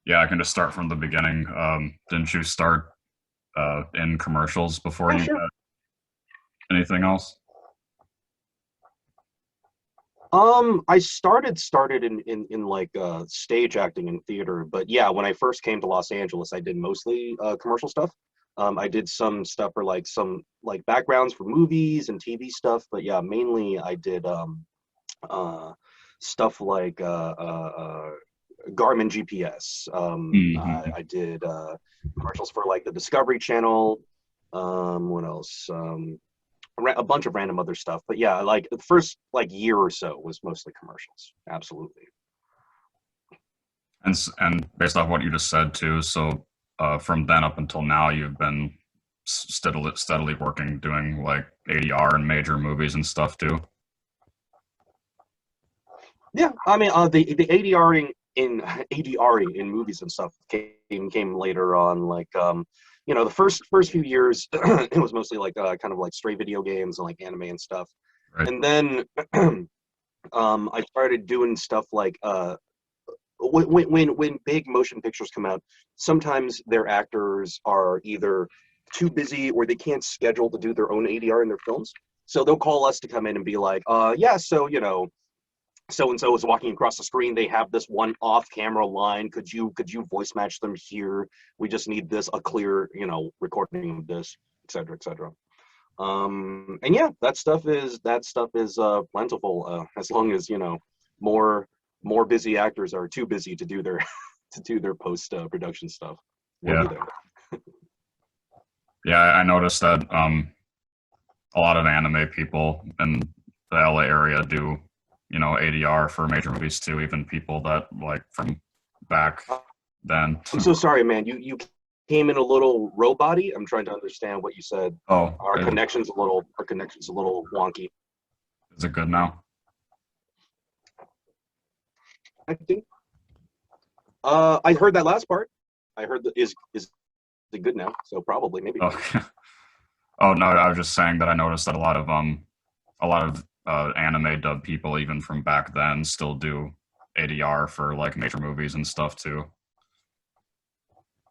Yeah, I can just start from the beginning. Didn't you start in commercials before Yeah, you sure. got anything else? I started in like stage acting and theater, but yeah, when I first came to Los Angeles, I did mostly commercial stuff. I did some stuff for like some like backgrounds for movies and TV stuff, but yeah, mainly I did uh stuff like Garmin GPS. Hmm. I did commercials for like the Discovery Channel. What else? A bunch of random other stuff. But yeah, like the first like year or so was mostly commercials. Absolutely. And based off what you just said too, so from then up until now, you've been steadily working doing like ADR and major movies and stuff too. Yeah, I mean, the ADRing in ADRing in movies and stuff came later on. Like, the first few years, it was mostly like kind of like straight video games and like anime and stuff. Right. And then I started doing stuff like when big motion pictures come out, sometimes their actors are either too busy or they can't schedule to do their own ADR in their films. So they'll call us to come in and be like, yeah, so so and so is walking across the screen. They have this one off-camera line. Could you voice match them here? We just need this a clear recording of this, etc. etc. And yeah, that stuff is plentiful as long as more more busy actors are too busy to do their to do their post production stuff. We'll be Yeah. there. Yeah, I noticed that a lot of anime people in the LA area do, ADR for major movies too, even people that like from back then. I'm so sorry, man. You came in a little robot-y. I'm trying to understand what you said. Oh, Our connection's a little wonky. is it good now? I think. I heard that last part. I heard that is it good now? So probably maybe. Oh, oh no, I was just saying that I noticed that a lot of anime dub people, even from back then, still do ADR for like major movies and stuff too.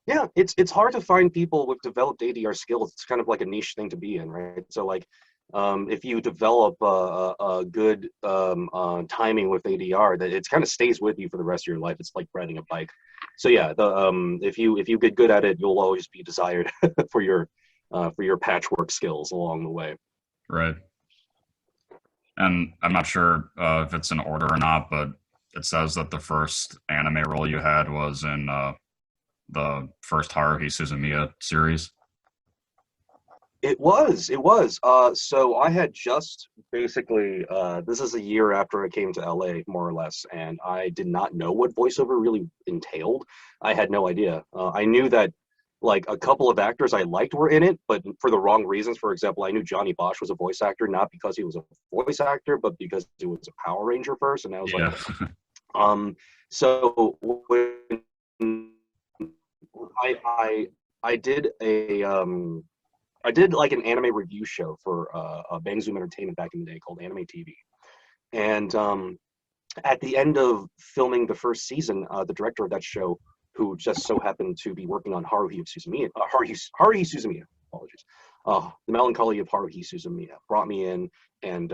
Yeah, it's hard to find people with developed ADR skills. It's kind of like a niche thing to be in, right? So like, if you develop a good timing with ADR, that it kind of stays with you for the rest of your life. It's like riding a bike. So yeah, the if you get good at it, you'll always be desired for your patchwork skills along the way. Right. And I'm not sure if it's in order or not, but it says that the first anime role you had was in the first Haruhi Suzumiya series. It was. So I had just basically, this is a year after I came to LA, more or less, and I did not know what voiceover really entailed. I had no idea. I knew that like a couple of actors I liked were in it, but for the wrong reasons. For example, I knew Johnny Bosch was a voice actor, not because he was a voice actor, but because he was a Power Ranger first, and I was like, Yeah. um, so when I I I did a I did like an anime review show for Bang Zoom Entertainment back in the day called Anime TV. And at the end of filming the first season, the director of that show, who just so happened to be working on Haruhi Suzumiya, apologies, the Melancholy of Haruhi Suzumiya, brought me in and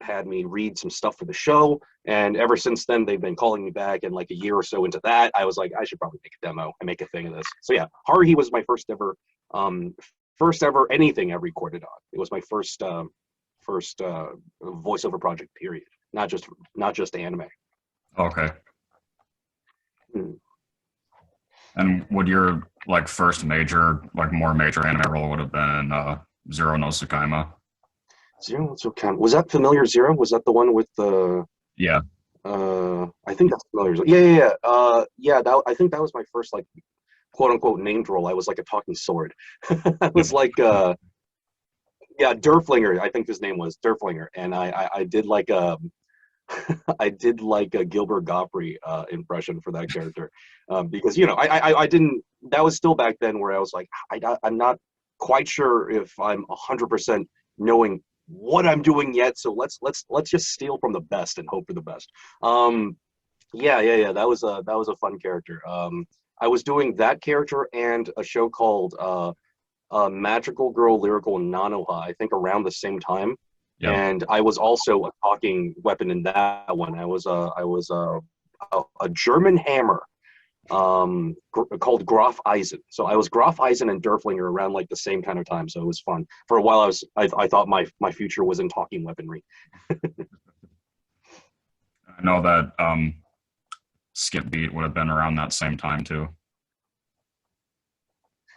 had me read some stuff for the show. And ever since then, they've been calling me back. And like a year or so into that, I was like, I should probably make a demo and make a thing of this. So yeah, Haruhi was my um, first ever anything I recorded on. It was my first voiceover project. Period. Not just anime. Okay. Hmm. And would your like first major, like more major anime role would have been Zero no Tsukaima? Zero so count. Was that familiar Zero? Was that the one with the Yeah. I think that's familiar. Yeah. Yeah, I think that was my first like quote unquote named role. I was like a talking sword. I Yep. was like yeah, Durflinger, I think his name was Durflinger. And I did like I did like a Gilbert Gottfried impression for that character. Because I didn't that was still back then where I was like I'm not quite sure if I'm 100% knowing what I'm doing yet. So let's just steal from the best and hope for the best. Um, Yeah. That was a fun character. I was doing that character and a show called Magical Girl Lyrical Nanoha, I think around the same time. Yep. And I was also a talking weapon in that one. I was a German hammer called Graf Eisen. So I was Graf Eisen and Derflinger around like the same kind of time. So it was fun. For a while, I thought my future was in talking weaponry. I know that Skip Beat would have been around that same time too.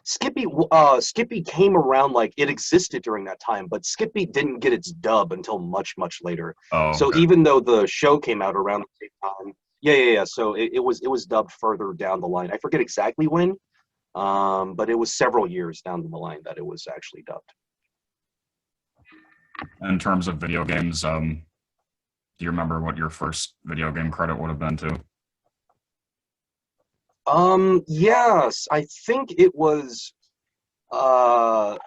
Skippy came around like it existed during that time, but Skippy didn't get its dub until much later. Oh, So okay. even though the show came out around the same time, yeah. So it was dubbed further down the line. I forget exactly when, but it was several years down the line that it was actually dubbed. In terms of video games, do you remember what your first video game credit would have been to? Yes, I think it was uh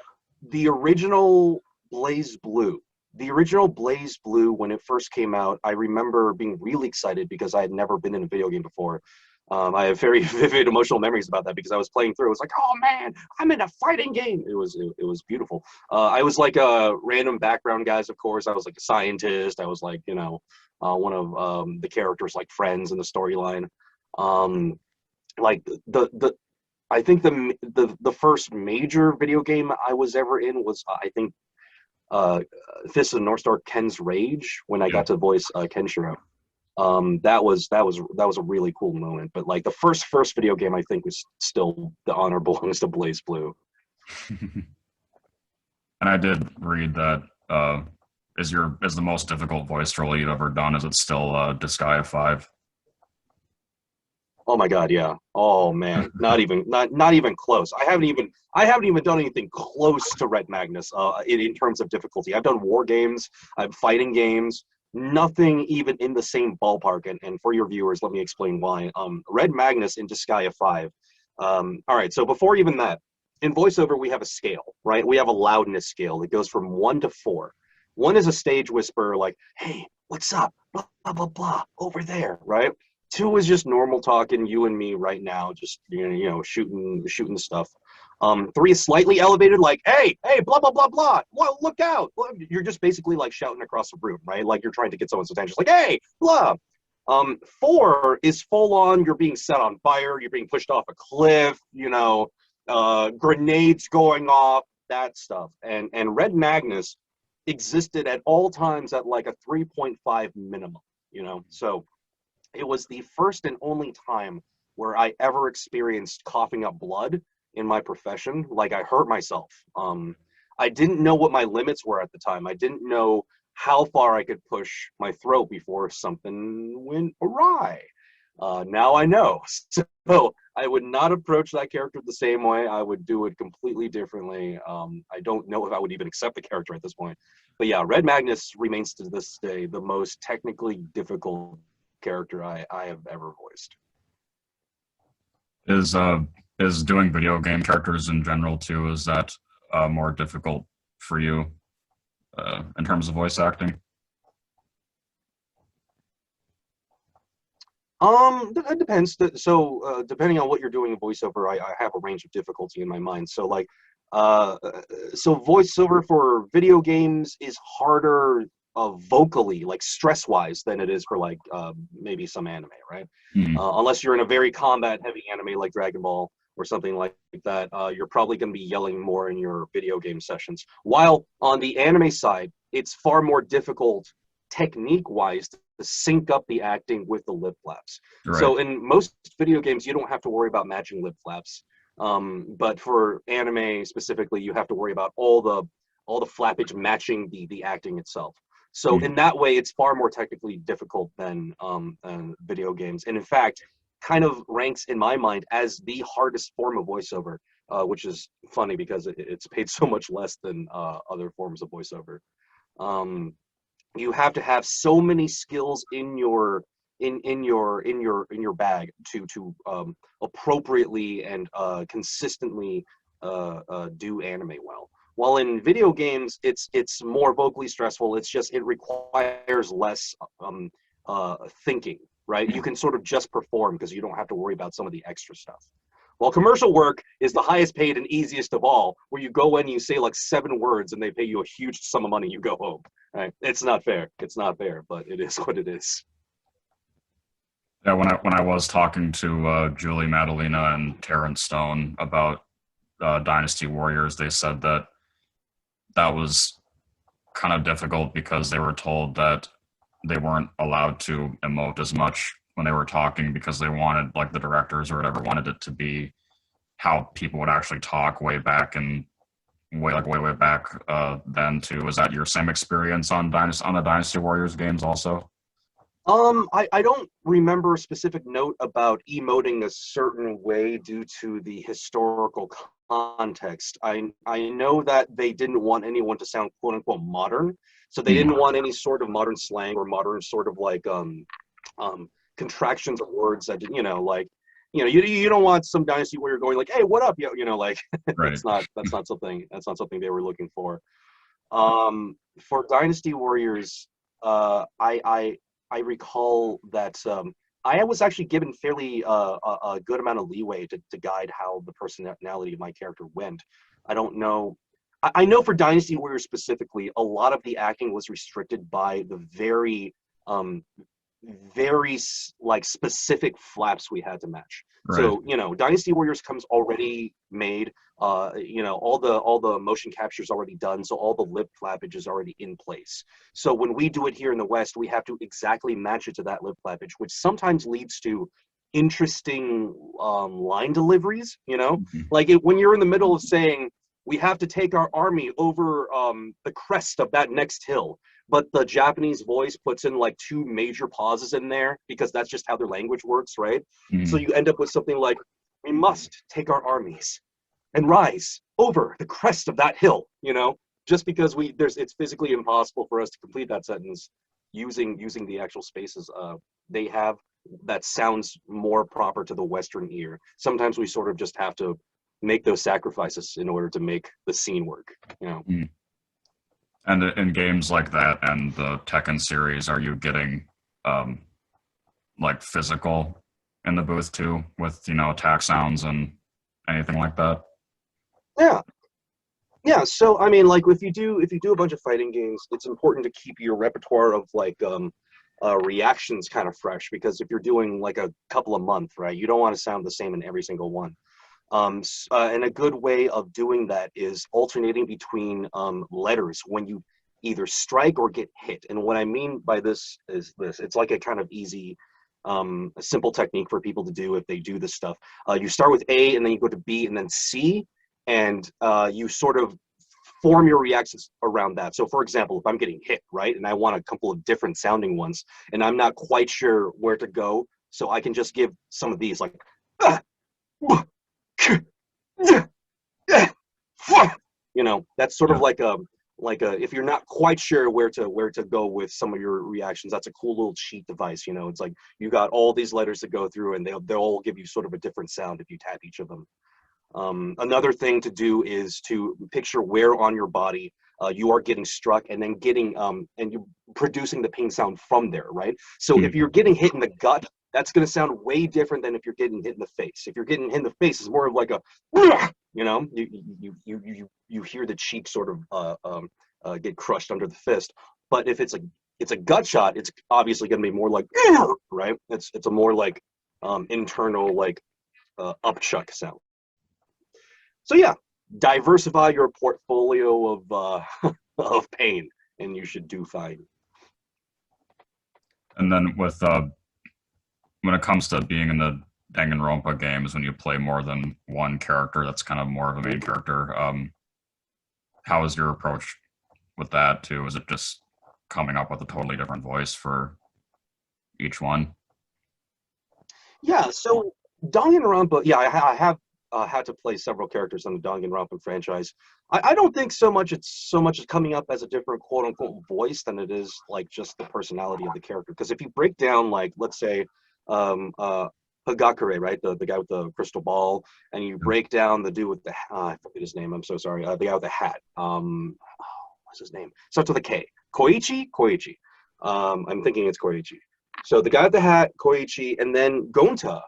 the original Blaze Blue. The original Blaze Blue, when it first came out, I remember being really excited because I had never been in a video game before. I have very vivid emotional memories about that because I was playing through. It was like, oh man, I'm in a fighting game. It was beautiful. I was like a random background guys, of course. I was like a scientist. I was like, one of the characters like friends in the storyline. Um, like the I think the first major video game I was ever in was I think uh, Fist of the North Star Ken's Rage when I Yep. got to voice Kenshiro. That was a really cool moment. But like the first video game I think was still the honor belongs to Blaze Blue. And I did read that is the most difficult voice role you've ever done. Is it still Disgaea 5? Oh my god, yeah. Oh man, not even close. I haven't even done anything close to Red Magnus in terms of difficulty. I've done war games, I've fighting games, nothing even in the same ballpark. And for your viewers, let me explain why. Red Magnus in Disgaea 5. All right, so before even that, in voiceover we have a scale, right? We have a loudness scale that goes from 1 to 4. 1 is a stage whisper like, "Hey, what's up? Blah blah blah blah over there," right? 2 is just normal talking, you and me right now, just shooting stuff. 3 is slightly elevated, like, hey, blah blah blah blah. Well, look out! Well, you're just basically like shouting across the room, right? Like you're trying to get someone's attention. It's like, hey, blah. 4 is full on. You're being set on fire. You're being pushed off a cliff. Grenades going off. That stuff. And Red Magnus existed at all times at like a 3.5 minimum. So it was the first and only time where I ever experienced coughing up blood in my profession. Like I hurt myself. I didn't know what my limits were at the time. I didn't know how far I could push my throat before something went awry. Now I know. So I would not approach that character the same way. I would do it completely differently. I don't know if I would even accept the character at this point. But yeah, Red Magnus remains to this day the most technically difficult character I have ever voiced. Is doing video game characters in general too? Is that more difficult for you in terms of voice acting? It depends. So, depending on what you're doing in voiceover, I have a range of difficulty in my mind. So, like, uh, so voiceover for video games is harder vocally, like stress-wise, than it is for like maybe some anime, right? Hmm. Unless you're in a very combat-heavy anime like Dragon Ball or something like that, you're probably going to be yelling more in your video game sessions. While on the anime side, it's far more difficult technique-wise to sync up the acting with the lip flaps. Right. So in most video games, you don't have to worry about matching lip flaps. But for anime specifically, you have to worry about all the flappage matching the acting itself. So Hmm. in that way, it's far more technically difficult than video games. And in fact, kind of ranks in my mind as the hardest form of voiceover, which is funny because it's paid so much less than other forms of voiceover. Um, you have to have so many skills in your bag to appropriately and consistently do anime well. While in video games, it's more vocally stressful. It requires less thinking. right? You can sort of just perform because you don't have to worry about some of the extra stuff. Well, commercial work is the highest paid and easiest of all, where you go in, you say like 7 words, and they pay you a huge sum of money. You go home. Right? It's not fair. It's not fair, but it is what it is. Yeah, when I was talking to Julie Madalena and Terrence Stone about Dynasty Warriors, they said that that was kind of difficult because they were told that they weren't allowed to emote as much when they were talking because they wanted, like the directors or whatever, wanted it to be how people would actually talk way back and way back then too. Was that your same experience on the Dynasty Warriors games also? I don't remember a specific note about emoting a certain way due to the historical context. I know that they didn't want anyone to sound quote unquote modern, so they didn't want any sort of modern slang or modern sort of like contractions of words that like you don't want some Dynasty where you're going like, hey, what up, like Right. that's not something they were looking for. For Dynasty Warriors, I recall that I was actually given fairly a good amount of leeway to guide how the personality of my character went. I don't know. I know for Dynasty Warriors specifically, a lot of the acting was restricted by the very like specific flaps we had to match. Right. So Dynasty Warriors comes already made. All the motion capture is already done, so all the lip flappage is already in place. So when we do it here in the West, we have to exactly match it to that lip flappage, which sometimes leads to interesting line deliveries. Like when you're in the middle of saying, we have to take our army over the crest of that next hill, but the Japanese voice puts in like 2 major pauses in there because that's just how their language works, right? So you end up with something like, we must take our armies and rise over the crest of that hill, just because it's physically impossible for us to complete that sentence using the actual spaces they have that sounds more proper to the Western ear. Sometimes we sort of just have to make those sacrifices in order to make the scene work. And in games like that and the Tekken series, are you getting like physical in the booth too, with attack sounds and anything like that? Yeah. So I mean, like if you do a bunch of fighting games, it's important to keep your repertoire of like reactions kind of fresh, because if you're doing like a couple a month, right, you don't want to sound the same in every single one. And a good way of doing that is alternating between letters when you either strike or get hit. And what I mean by this is this: it's like a kind of easy, a simple technique for people to do if they do this stuff. You start with A, and then you go to B, and then C, and you sort of form your reactions around that. So for example, if I'm getting hit, right, and I want a couple of different sounding ones, and I'm not quite sure where to go, so I can just give some of these like, that's sort of like a if you're not quite sure where to go with some of your reactions, that's a cool little cheat device. It's like you got all these letters to go through, and they'll all give you sort of a different sound if you tap each of them. Another thing to do is to picture where on your body you are getting struck, and then getting and you're producing the pain sound from there, right? So if you're getting hit in the gut, that's going to sound way different than if you're getting hit in the face. If you're getting hit in the face, it's more of like a, you hear the cheek sort of get crushed under the fist. But if it's a gut shot, it's obviously going to be more like, right? It's a more like internal like upchuck sound. So yeah, diversify your portfolio of pain, and you should do fine. And then with when it comes to being in the Danganronpa games, when you play more than one character, that's kind of more of a main character. How is your approach with that too? Is it just coming up with a totally different voice for each one? Yeah. So Danganronpa, yeah, I have had to play several characters on the Danganronpa franchise. I don't think it's so much as coming up as a different quote unquote voice than it is like just the personality of the character. Because if you break down, like, let's say Hagakure, right, the guy with the crystal ball, and you break down the dude with the I forget his name, I'm so sorry, the guy with the hat, what's his name, starts with a K. Koichi. I'm thinking it's Koichi. So the guy with the hat, Koichi, and then Gonta.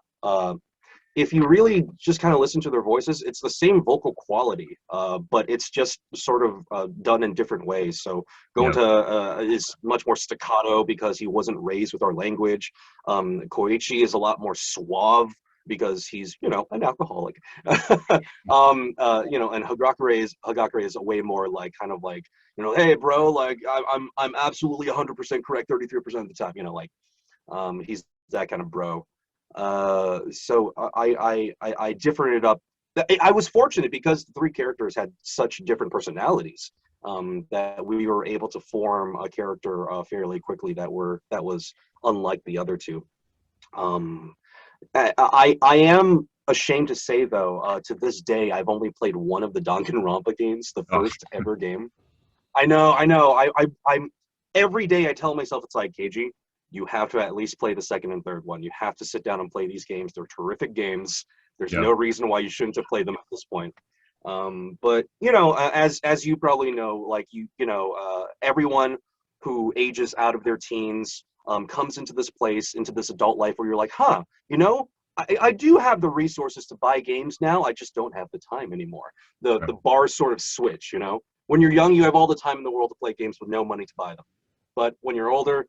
If you really just kind of listen to their voices, it's the same vocal quality, but it's just sort of done in different ways. So Gonta is much more staccato because he wasn't raised with our language. Koichi is a lot more suave because he's, you know, an alcoholic. And Hagakure is a way more like kind of like, you know, hey bro, like I'm absolutely 100% correct 33% of the time, you know, like he's that kind of bro. So I differed it up. I was fortunate because the three characters had such different personalities that we were able to form a character fairly quickly that was unlike the other two. I am ashamed to say though, to this day, I've only played one of the Danganronpa games, the first ever game. I know. I'm every day I tell myself it's like, Keiji, you have to at least play the second and third one. You have to sit down and play these games. They're terrific games. There's no reason why you shouldn't have played them at this point. But you know, as you probably know, like everyone who ages out of their teens comes into this place, into this adult life where you're like, huh, you know, I do have the resources to buy games now. I just don't have the time anymore. The bars sort of switch, you know. When you're young, you have all the time in the world to play games with no money to buy them. But when you're older,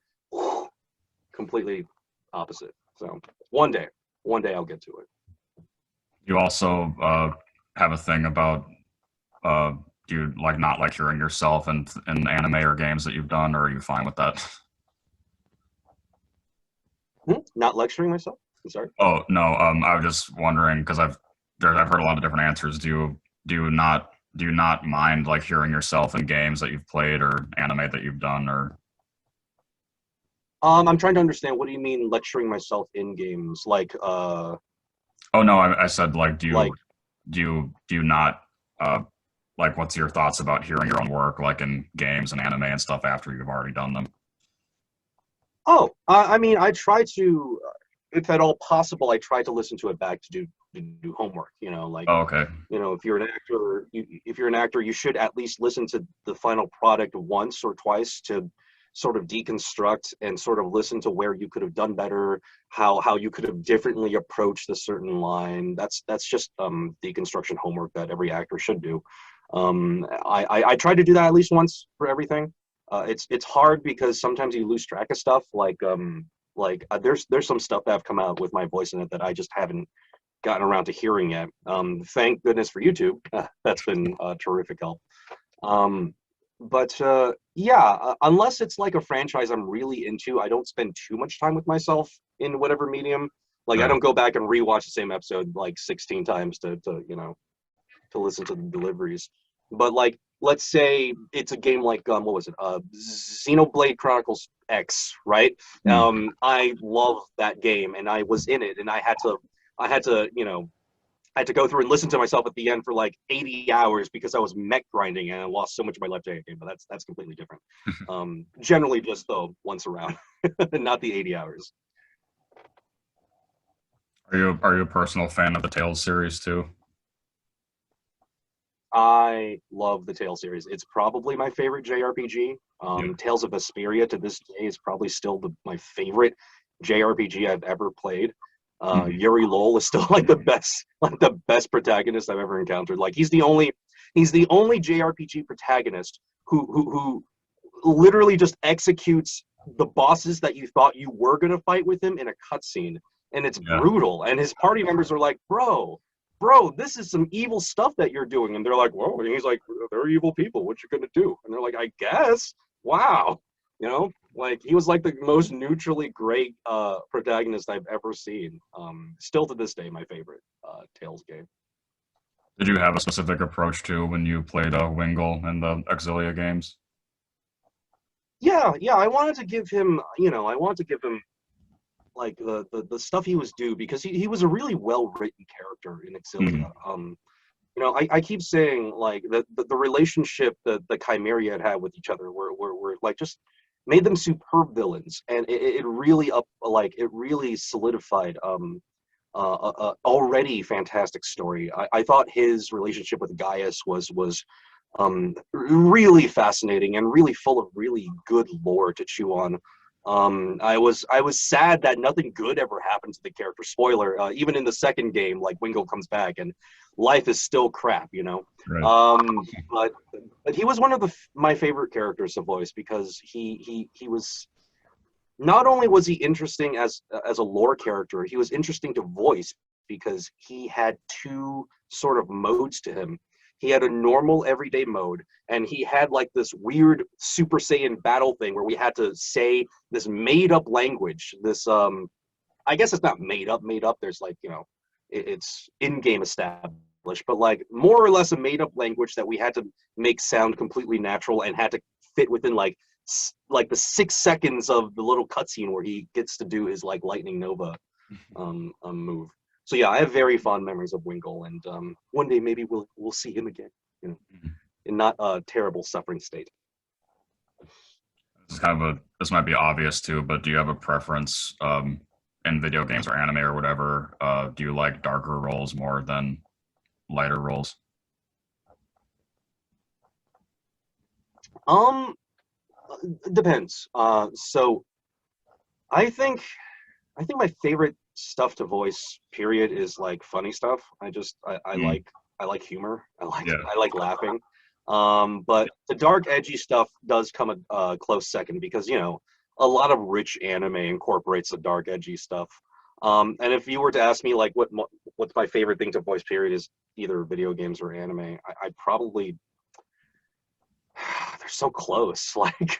completely opposite. So one day I'll get to it. You also have a thing about do you like not like hearing yourself in anime or games that you've done, or are you fine with that? Not lecturing myself? I'm sorry. Oh no, I was just wondering because I've heard a lot of different answers. Do you not mind like hearing yourself in games that you've played or anime that you've done, or? I'm trying to understand. What do you mean lecturing myself in games? Like, Oh no, I said like, do you not like, what's your thoughts about hearing your own work like in games and anime and stuff after you've already done them? Oh, I mean, I try to, if at all possible, I try to listen to it back to do homework. You know, like, okay. You know, if you're an actor, you should at least listen to the final product once or twice to sort of deconstruct and sort of listen to where you could have done better, how you could have differently approached a certain line. That's just deconstruction homework that every actor should do. I try to do that at least once for everything. It's hard because sometimes you lose track of stuff. There's some stuff that have come out with my voice in it that I just haven't gotten around to hearing yet. Thank goodness for YouTube. That's been a terrific help. Unless it's like a franchise I'm really into, I don't spend too much time with myself in whatever medium. Like I don't go back and rewatch the same episode like 16 times to listen to the deliveries. But like, let's say it's a game like what was it? Xenoblade Chronicles X, right? I love that game, and I was in it, and I had to go through and listen to myself at the end for like 80 hours because I was mech grinding and I lost so much of my life to that game. But that's completely different. Generally, just though once around, not the 80 hours. Are you a personal fan of the Tales series too? I love the Tales series. It's probably my favorite JRPG. Tales of Vesperia to this day is probably still my favorite JRPG I've ever played. Yuri Lowell is still like the best protagonist I've ever encountered. Like he's the only JRPG protagonist who literally just executes the bosses that you thought you were gonna fight with him in a cutscene, and it's brutal. And his party members are like, bro, this is some evil stuff that you're doing. And they're like, whoa. And he's like, they're evil people. What you gonna do? And they're like, I guess. Wow. You know, like he was like the most neutrally great protagonist I've ever seen. Still to this day, my favorite Tales game. Did you have a specific approach to when you played Wingle in the Exilia games? Yeah. I wanted to give him, like the stuff he was due because he was a really well written character in Exilia. I keep saying like the relationship that the Chimeria had with each other were like just made them superb villains, and it really solidified a already fantastic story. I thought his relationship with Gaius was really fascinating and really full of really good lore to chew on. I was sad that nothing good ever happened to the character. Spoiler, even in the second game, like Wingo comes back and life is still crap, you know. Right. But he was one of my favorite characters to voice because he was, not only was he interesting as a lore character, he was interesting to voice because he had two sort of modes to him. He had a normal everyday mode, and he had like this weird Super Saiyan battle thing where we had to say this made up language. This I guess it's not made up. There's like, you know, it's in-game established, but like more or less a made up language that we had to make sound completely natural and had to fit within like the 6 seconds of the little cutscene where he gets to do his like lightning nova move. So yeah, I have very fond memories of Wingle, and one day maybe we'll see him again, you know, in not a terrible suffering state. This is kind of this might be obvious too, but do you have a preference in video games or anime or whatever? Do you like darker roles more than lighter roles? Depends. So I think my favorite stuff to voice, period, is like funny stuff. I like humor. I like laughing. But the dark, edgy stuff does come a close second because, you know, a lot of rich anime incorporates the dark, edgy stuff. And if you were to ask me like what's my favorite thing to voice, period, is either video games or anime, I probably, they're so close. Like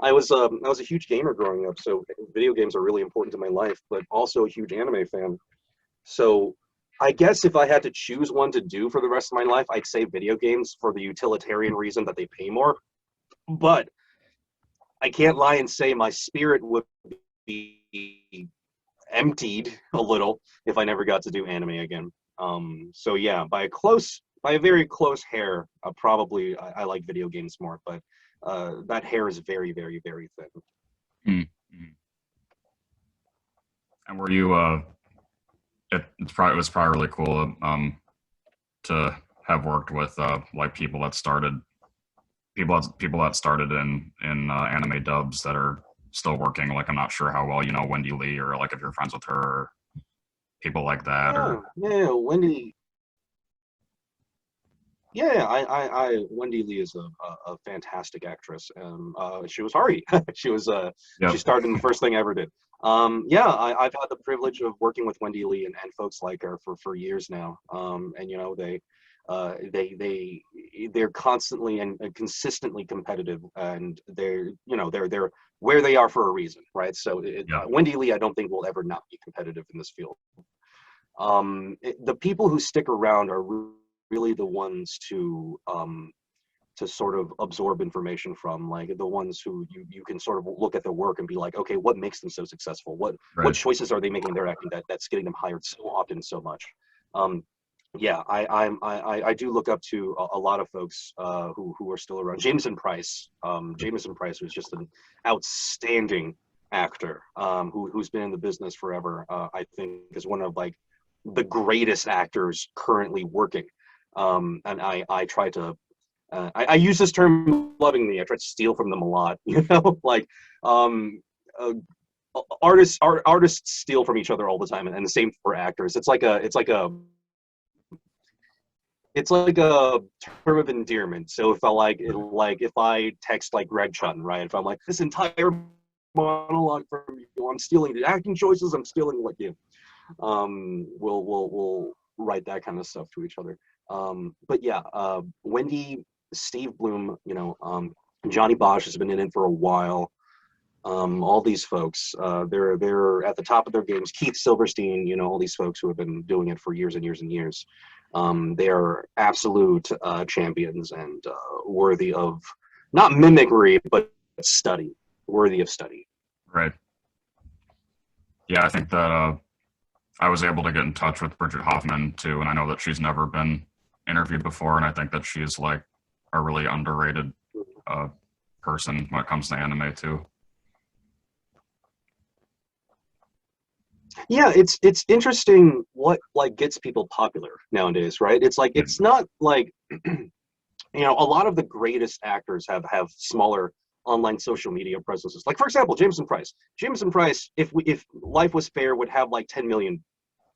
I was a huge gamer growing up, so video games are really important to my life, but also a huge anime fan. So I guess if I had to choose one to do for the rest of my life, I'd say video games for the utilitarian reason that they pay more. But I can't lie and say my spirit would be emptied a little if I never got to do anime again. So yeah, by a very close hair, probably I like video games more, but that hair is very, very, very thin. Mm-hmm. And were you it was probably really cool to have worked with like people that started in anime dubs that are still working. Like, I'm not sure how well you know Wendy Lee, or like if you're friends with her, or people like that. Yeah, Wendy. Yeah, Wendy Lee is a fantastic actress. She was Hari. She starred in the first thing I ever did. Yeah, I've had the privilege of working with Wendy Lee and folks like her for years now. And you know, they're constantly and consistently competitive, and they're where they are for a reason, right? So Wendy Lee, I don't think will ever not be competitive in this field. The people who stick around are really the ones to sort of absorb information from, like the ones who you can sort of look at their work and be like, okay, what makes them so successful? What choices are they making in their acting that's getting them hired so often, so much? Yeah, I do look up to a lot of folks who are still around. Jameson Price was just an outstanding actor who's been in the business forever. I think is one of like the greatest actors currently working. And I try to I use this term lovingly. I try to steal from them a lot, you know, like artists steal from each other all the time, and the same for actors. It's like a term of endearment. So if if I text like Greg Chun, right? If I'm like, this entire monologue from you, I'm stealing the acting choices, I'm stealing what you. We'll write that kind of stuff to each other. But yeah, Wendy, Steve Bloom, you know, Johnny Bosch has been in it for a while. All these folks, they're at the top of their games. Keith Silverstein, you know, all these folks who have been doing it for years and years and years. They are absolute champions and worthy of not mimicry, but study. Worthy of study. Right. Yeah, I think that I was able to get in touch with Bridget Hoffman too, and I know that she's never been interviewed before, and I think that she's like a really underrated person when it comes to anime too. Yeah, it's interesting what like gets people popular nowadays, right? It's like it's not like you know, a lot of the greatest actors have smaller online social media presences. Like for example, Jameson Price. Jameson Price, if life was fair, would have like 10 million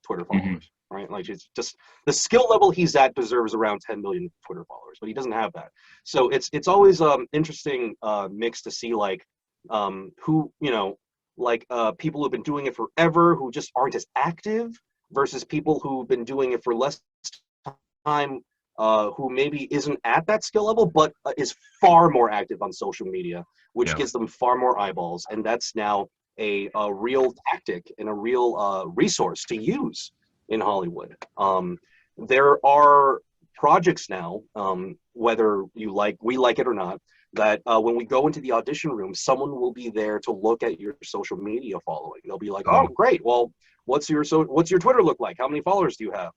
Twitter followers, right? Like it's just the skill level he's at deserves around 10 million Twitter followers, but he doesn't have that. So it's always interesting mix to see like who, you know, like people who've been doing it forever who just aren't as active versus people who've been doing it for less time, who maybe isn't at that skill level but is far more active on social media, which gives them far more eyeballs, and that's now a real tactic and a real resource to use in Hollywood. There are projects now, whether we like it or not, that when we go into the audition room, someone will be there to look at your social media following. They'll be like, "Oh, great. Well, what's your Twitter look like? How many followers do you have?"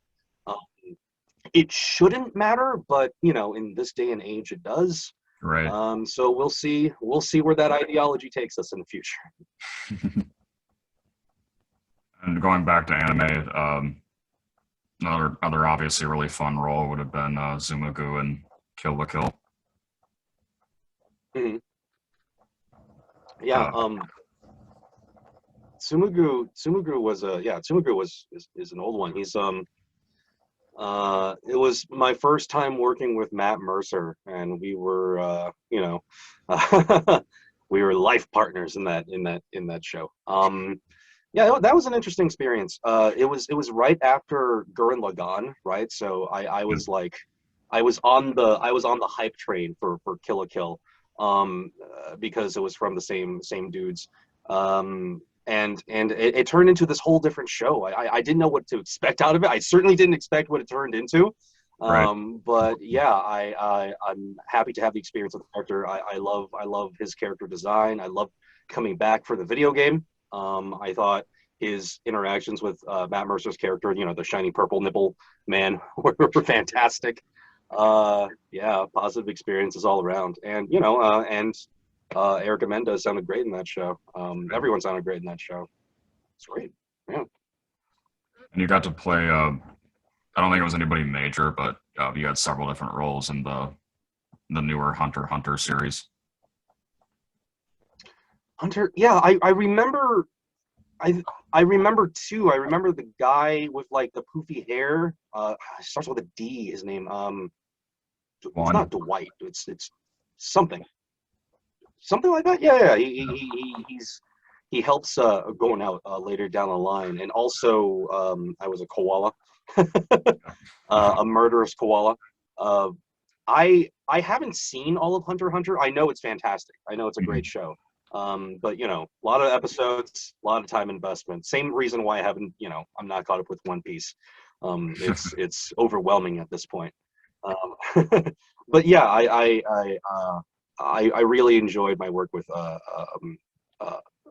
It shouldn't matter, but you know, in this day and age, it does. Right. So we'll see where that ideology takes us in the future. And going back to anime, another obviously really fun role would have been Zumagu in Kill la Kill. Mm-hmm. Yeah. Tsumugu is an old one. He's it was my first time working with Matt Mercer, and we were we were life partners in that show. Yeah, that was an interesting experience. It was right after Gurren Lagann, right? So I was like, I was on the hype train for Kill la Kill, because it was from the same dudes. And it turned into this whole different show. I didn't know what to expect out of it. I certainly didn't expect what it turned into. But yeah, I'm happy to have the experience of the character. I love his character design. I love coming back for the video game. I thought his interactions with Matt Mercer's character, you know, the shiny purple nipple man, were fantastic. Yeah, positive experiences all around. And you know, Erica Mendez sounded great in that show. Everyone sounded great in that show. It's great. Yeah. And you got to play, I don't think it was anybody major, but you had several different roles in the newer Hunter x Hunter series. Hunter, yeah, I remember. I remember too. I remember the guy with like the poofy hair. Starts with a D. His name. It's not Dwight. It's something like that. Yeah. He helps going out later down the line, and also I was a koala, a murderous koala. I haven't seen all of Hunter x Hunter. I know it's fantastic. I know it's a great show. But you know, a lot of episodes, a lot of time investment. Same reason why I haven't, you know, I'm not caught up with One Piece. It's overwhelming at this point. But yeah, I really enjoyed my work with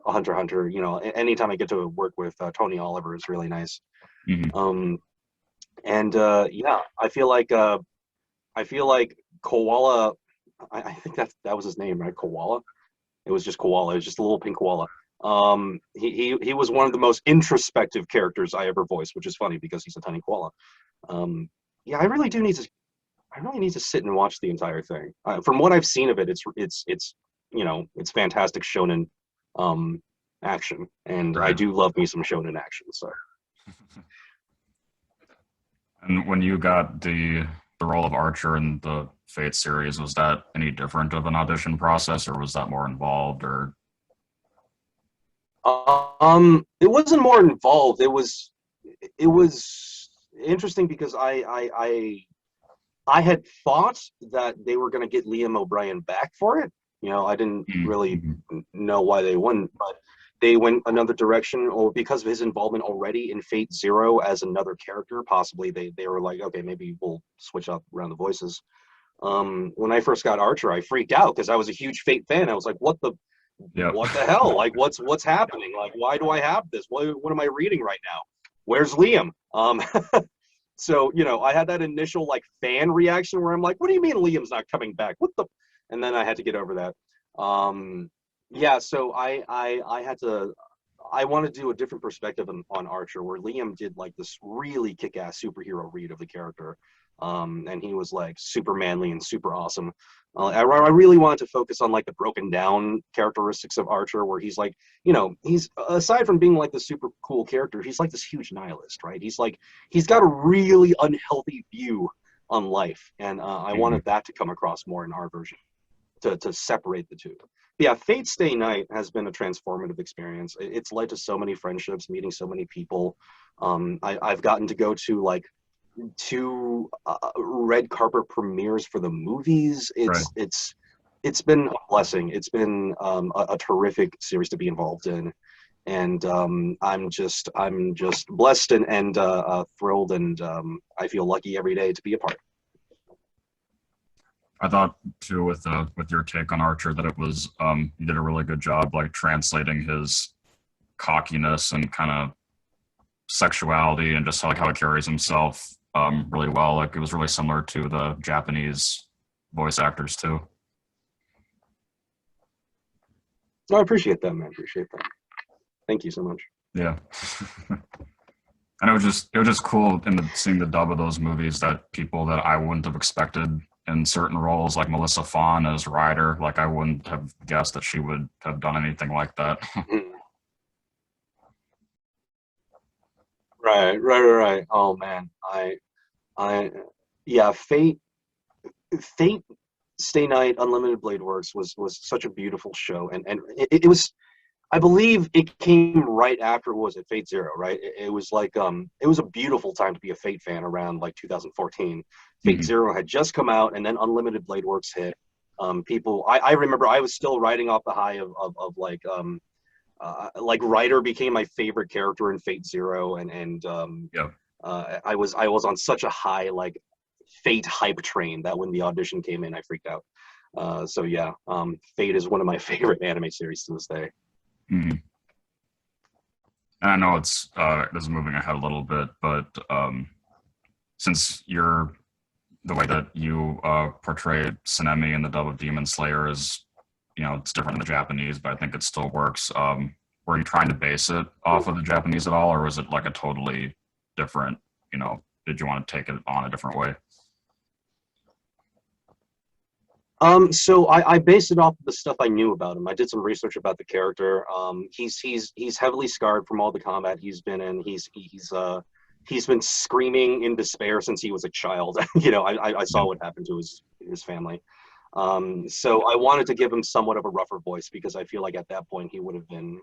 Hunter x Hunter. You know, anytime I get to work with Tony Oliver is really nice. And yeah, I feel like Koala. I think that was his name, right? Koala. It was just Koala. It was just a little pink koala. He was one of the most introspective characters I ever voiced, which is funny because he's a tiny koala. Yeah, I really need to sit and watch the entire thing. From what I've seen of it, it's you know, it's fantastic shonen action, and I do love me some shonen action. So. And when you got the role of Archer in the Fate series, was that any different of an audition process, or was that more involved, or? It wasn't more involved. It was interesting because I had thought that they were going to get Liam O'Brien back for it. You know, I didn't really know why they wouldn't, but they went another direction, or because of his involvement already in Fate Zero as another character, possibly they were like, okay, maybe we'll switch up around the voices. When I first got Archer, I freaked out because I was a huge Fate fan. I was like, what the hell? Like, what's happening? Like, why do I have this? What am I reading right now? Where's Liam? So, you know, I had that initial like fan reaction where I'm like, what do you mean Liam's not coming back? What the? And then I had to get over that. Yeah, so I had to I want to do a different perspective on Archer, where Liam did like this really kick-ass superhero read of the character, and he was like super manly and super awesome. I really wanted to focus on like the broken down characteristics of Archer, where he's like, you know, he's aside from being like the super cool character, he's like this huge nihilist, right? He's got a really unhealthy view on life, and I wanted that to come across more in our version, to separate the two. But yeah, Fate Stay Night has been a transformative experience. It's led to so many friendships, meeting so many people. I've gotten to go to like 2 red carpet premieres for the movies. It's been a blessing. It's been a terrific series to be involved in, and I'm just blessed and thrilled, and I feel lucky every day to be a part. I thought too with your take on Archer that it was you did a really good job like translating his cockiness and kind of sexuality and just like how he carries himself really well. Like it was really similar to the Japanese voice actors too. No, I appreciate that, man. Appreciate that. Thank you so much. Yeah. And it was just cool seeing the dub of those movies that people that I wouldn't have expected in certain roles, like Melissa Fawn as Ryder. Like I wouldn't have guessed that she would have done anything like that. Right. Oh man, yeah, Fate Stay Night Unlimited Blade Works was such a beautiful show, and it was, I believe it came right after, was it Fate Zero, right? It was like it was a beautiful time to be a Fate fan around like 2014. Fate Zero had just come out, and then Unlimited Blade Works hit. People, I remember I was still riding off the high of like Ryder became my favorite character in Fate Zero, and I was on such a high like Fate hype train that when the audition came in, I freaked out. So yeah, Fate is one of my favorite anime series to this day. Mm-hmm. I know this is moving ahead a little bit, but since the way that you portray Tsunemi in the dub of Demon Slayer is, you know, it's different in the Japanese, but I think it still works. Were you trying to base it off of the Japanese at all, or was it like a totally different, you know, did you want to take it on a different way? So I based it off of the stuff I knew about him. I did some research about the character. He's heavily scarred from all the combat he's been in. He's been screaming in despair since he was a child. You know, I saw what happened to his family. So I wanted to give him somewhat of a rougher voice, because I feel like at that point he would have been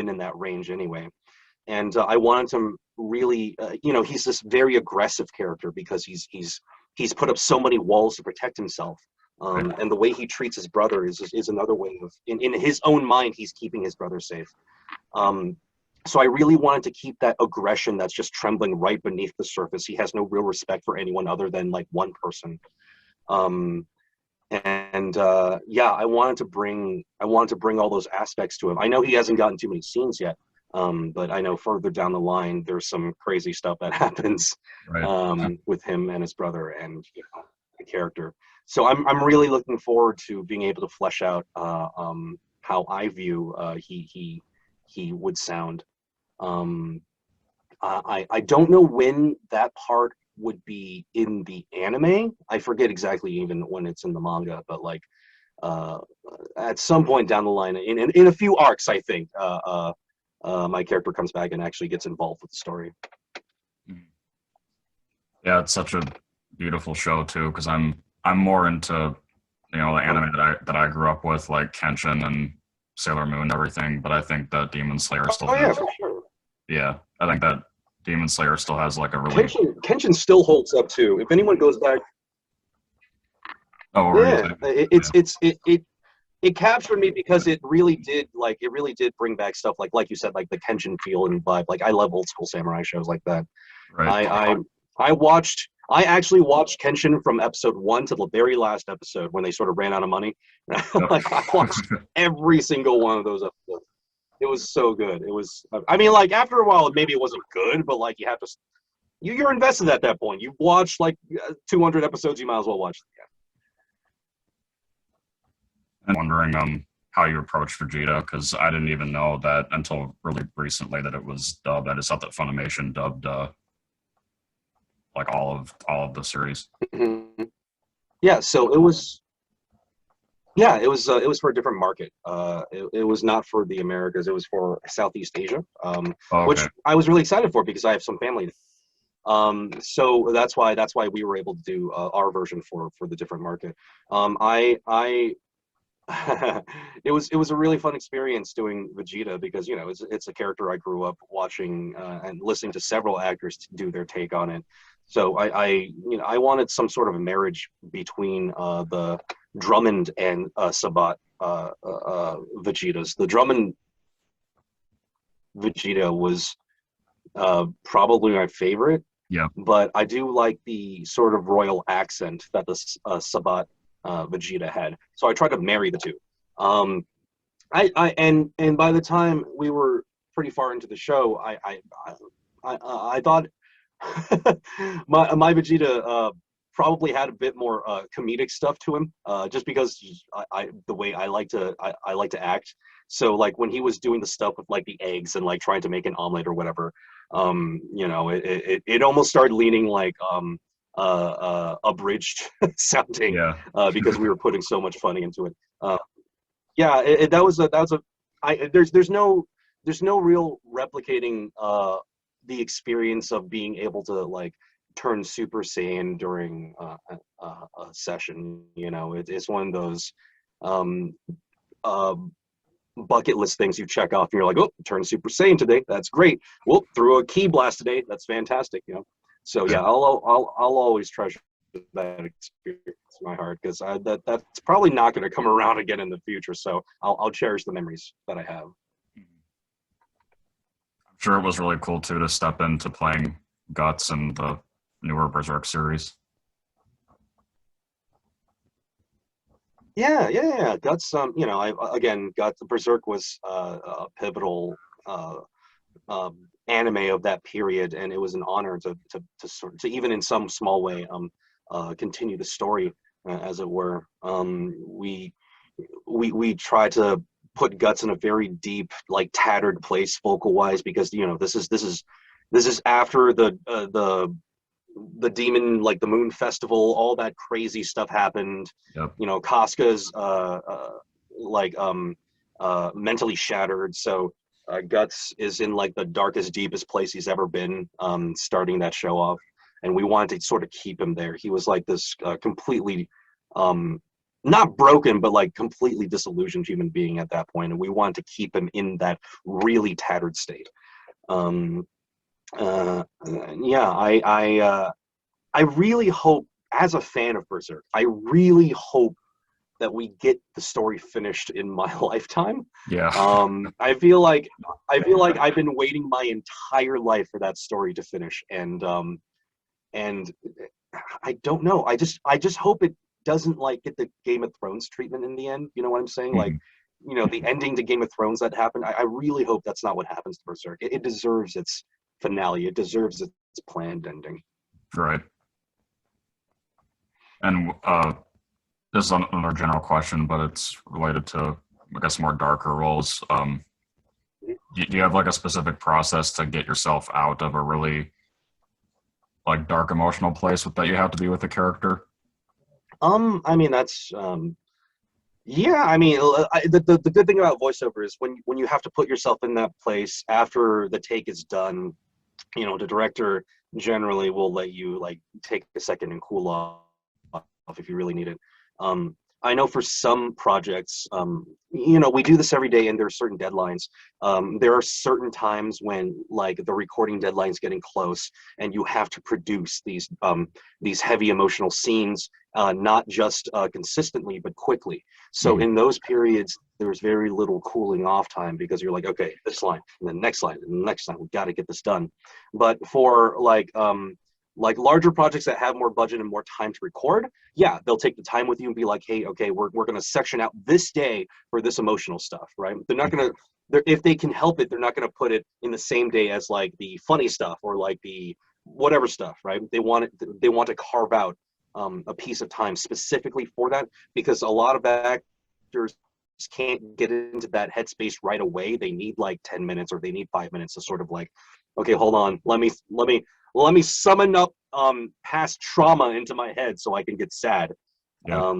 in that range anyway. And I wanted to really, you know, he's this very aggressive character because he's put up so many walls to protect himself. And the way he treats his brother is another way of, in his own mind, he's keeping his brother safe. So I really wanted to keep that aggression that's just trembling right beneath the surface. He has no real respect for anyone other than like one person. Yeah, I wanted to bring all those aspects to him. I know he hasn't gotten too many scenes yet, but I know further down the line there's some crazy stuff that happens with him and his brother and, you know, the character. So I'm really looking forward to being able to flesh out how I view he would sound. I don't know when that part would be in the anime. I forget exactly even when it's in the manga, but like at some point down the line, in a few arcs, I think my character comes back and actually gets involved with the story. Yeah, it's such a beautiful show too, because I'm more into, you know, the anime that I grew up with, like Kenshin and Sailor Moon and everything, but I think that Demon Slayer still has, for sure. Yeah, I think that Demon Slayer still has like a really Kenshin still holds up too. If anyone goes back, it captured me because it really did bring back stuff like you said, like the Kenshin feel and vibe. Like I love old school samurai shows like that. Right. I actually watched Kenshin from episode 1 to the very last episode when they sort of ran out of money. Like I watched every single one of those episodes. It was so good. It was, I mean, like after a while, maybe it wasn't good, but like you have to, you're invested at that point. You've watched like 200 episodes. You might as well watch it again. I'm wondering, how you approach Vegeta, because I didn't even know that until really recently that it was dubbed. I just thought that Funimation dubbed like all of the series. Mhm. Yeah, so it was. Yeah, it was for a different market. It was not for the Americas. It was for Southeast Asia, Oh, which okay. I was really excited for because I have some family. So that's why we were able to do our version for the different market. I it was a really fun experience doing Vegeta because it's a character I grew up watching and listening to several actors do their take on it. So I wanted some sort of a marriage between the Drummond and Sabat Vegetas. The Drummond Vegeta was probably my favorite, Yeah. but I do like the sort of royal accent that the Sabat Vegeta had. So I tried to marry the two. Um, and by the time we were pretty far into the show, I thought my Vegeta probably had a bit more comedic stuff to him, just because the way I like to act. So like when he was doing the stuff with like the eggs and like trying to make an omelet or whatever, it almost started leaning like abridged sounding, Yeah. because we were putting so much funny into it. Yeah, that was a there's no real replicating the experience of being able to like turn Super Saiyan during a session. It's one of those um, uh, bucket list things you check off, and you're like, oh, turn Super Saiyan today. That's great. Whoop, threw a key blast today. That's fantastic. So yeah, Yeah. I'll always treasure that experience in my heart because that's probably not going to come around again in the future. So I'll cherish the memories that I have. I'm sure it was really cool too to step into playing Guts in the newer Berserk series. Yeah. Guts, I again got Berserk was a pivotal anime of that period, and it was an honor to even in some small way continue the story, as it were. We try to put Guts in a very deep, like tattered place vocal wise because this is after the demon, like the moon festival, all that crazy stuff happened. Yep. Casca's like mentally shattered, so Guts is in like the darkest, deepest place he's ever been, starting that show off, and we wanted to sort of keep him there. He was like this completely um, not broken, but like completely disillusioned human being at that point, and we wanted to keep him in that really tattered state. Um, yeah, I really hope, as a fan of Berserk, I really hope that we get the story finished in my lifetime. Yeah. I feel like I've been waiting my entire life for that story to finish, and I don't know. I just hope it doesn't like get the Game of Thrones treatment in the end. You know what I'm saying? Like, Mhm. the ending to Game of Thrones that happened. I really hope that's not what happens to Berserk. It deserves its finale. It deserves its planned ending. Right. And this is another general question, but it's related to, I guess, more darker roles. Do you have like a specific process to get yourself out of a really like dark emotional place that you have to be with a character? I mean that's yeah. I mean, the good thing about voiceover is when you have to put yourself in that place after the take is done. The director generally will let you like take a second and cool off if you really need it. I know for some projects, we do this every day, and there are certain deadlines. There are certain times when, like, the recording deadline's getting close, and you have to produce these heavy emotional scenes, not just consistently, but quickly. So Mhm. in those periods, there's very little cooling off time because you're like, okay, this line, and the next line, and the next line, we got to get this done. But for like larger projects that have more budget and more time to record, yeah, they'll take the time with you and be like, hey, okay, we're going to section out this day for this emotional stuff, right? They're not going to, if they can help it, they're not going to put it in the same day as like the funny stuff or like the whatever stuff, right? They want to carve out a piece of time specifically for that because a lot of actors can't get into that headspace right away. They need like 10 minutes or they need 5 minutes to sort of like, okay, hold on, let me summon up past trauma into my head so I can get sad. Yeah.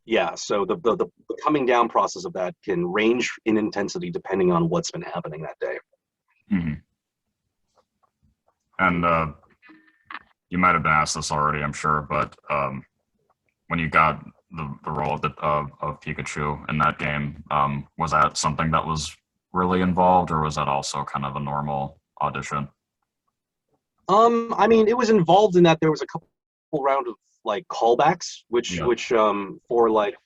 Yeah, so the coming down process of that can range in intensity depending on what's been happening that day. Mm-hmm. And you might have been asked this already, I'm sure, but when you got the role of Pikachu in that game, was that something that was really involved, or was that also kind of a normal audition? I mean, it was involved in that there was a couple round of like callbacks, which Yeah. which for like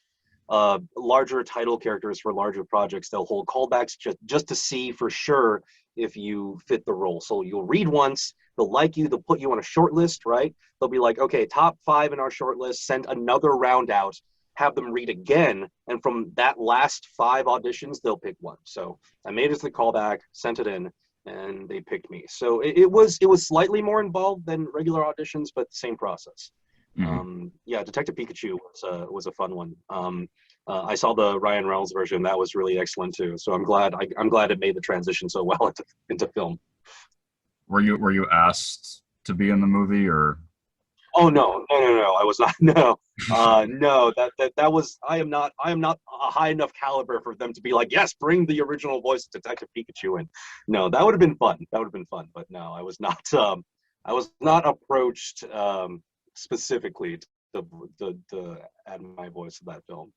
larger title characters for larger projects, they'll hold callbacks just to see for sure if you fit the role. So you'll read once, they'll like you, they'll put you on a short list, right? They'll be like, okay, top 5 in our short list, send another round out, have them read again, and from that last 5 auditions, they'll pick one. So I made it to the callback, sent it in, and they picked me. So it was slightly more involved than regular auditions, but same process. Mm-hmm. Yeah, Detective Pikachu was a fun one. I saw the Ryan Reynolds version; that was really excellent too. So I'm glad it made the transition so well into film. Were you asked to be in the movie, or? Oh no! I was not. No, no. That was. I am not a high enough caliber for them to be like, yes, bring the original voice of Detective Pikachu in. No, that would have been fun. That would have been fun. But no, I was not. I was not approached specifically to add my voice to that film.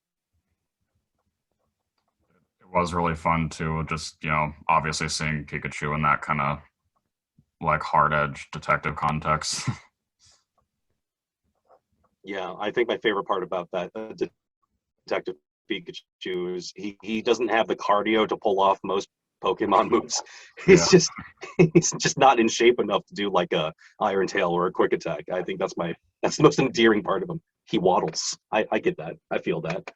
It was really fun too, just, obviously seeing Pikachu in that kind of like hard edge detective context. Yeah, I think my favorite part about that Detective Pikachu is he doesn't have the cardio to pull off most Pokemon moves. Yeah. He's just not in shape enough to do like a Iron Tail or a Quick Attack. I think that's the most endearing part of him. He waddles. I get that. I feel that.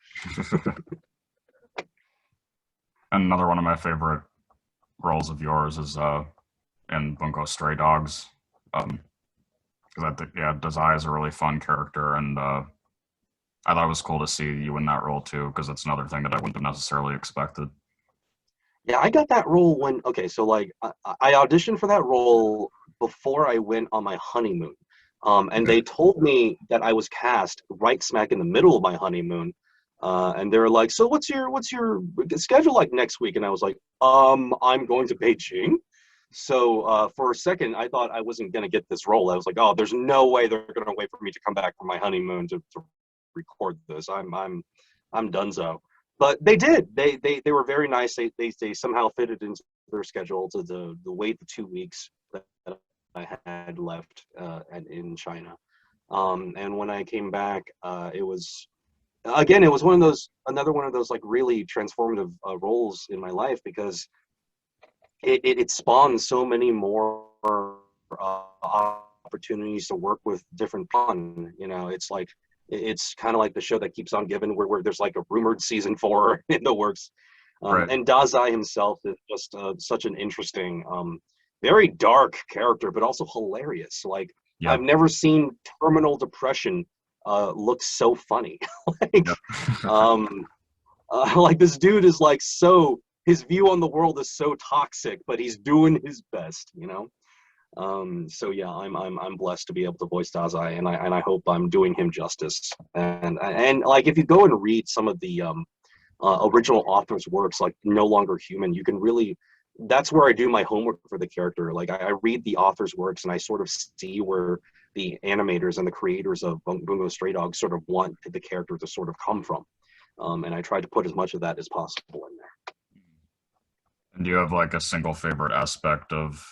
And another one of my favorite roles of yours is in Bungo Stray Dogs. Because I think, yeah, Dazai is a really fun character, and I thought it was cool to see you in that role too, because it's another thing that I wouldn't have necessarily expected. Yeah, I got that role when okay, so like I auditioned for that role before I went on my honeymoon. And Okay. they told me that I was cast right smack in the middle of my honeymoon. And they were like, "So what's your schedule like next week?" And I was like, I'm going to Beijing." So for a second, I thought I wasn't gonna get this role. I was like, "Oh, there's no way they're gonna wait for me to come back from my honeymoon to record this. I'm donezo." But they did. They were very nice. They somehow fitted into their schedule to the wait the 2 weeks that I had left in China. And when I came back, it was again it was another one of those like really transformative roles in my life because it spawned so many more opportunities to work with different people. It's like it's kind of like the show that keeps on giving, where there's like a rumored season 4 in the works. Right. And Dazai himself is just such an interesting, very dark character, but also hilarious. Like Yeah. I've never seen terminal depression look so funny. like, Yeah. like this dude is like so. His view on the world is so toxic, but he's doing his best. So yeah, I'm blessed to be able to voice Dazai, and I hope I'm doing him justice. And like if you go and read some of the original author's works, like No Longer Human, you can really that's where I do my homework for the character. Like I read the author's works and I sort of see where the animators and the creators of Bungo Stray Dogs sort of want the character to sort of come from, and I try to put as much of that as possible in there. And do you have like a single favorite aspect of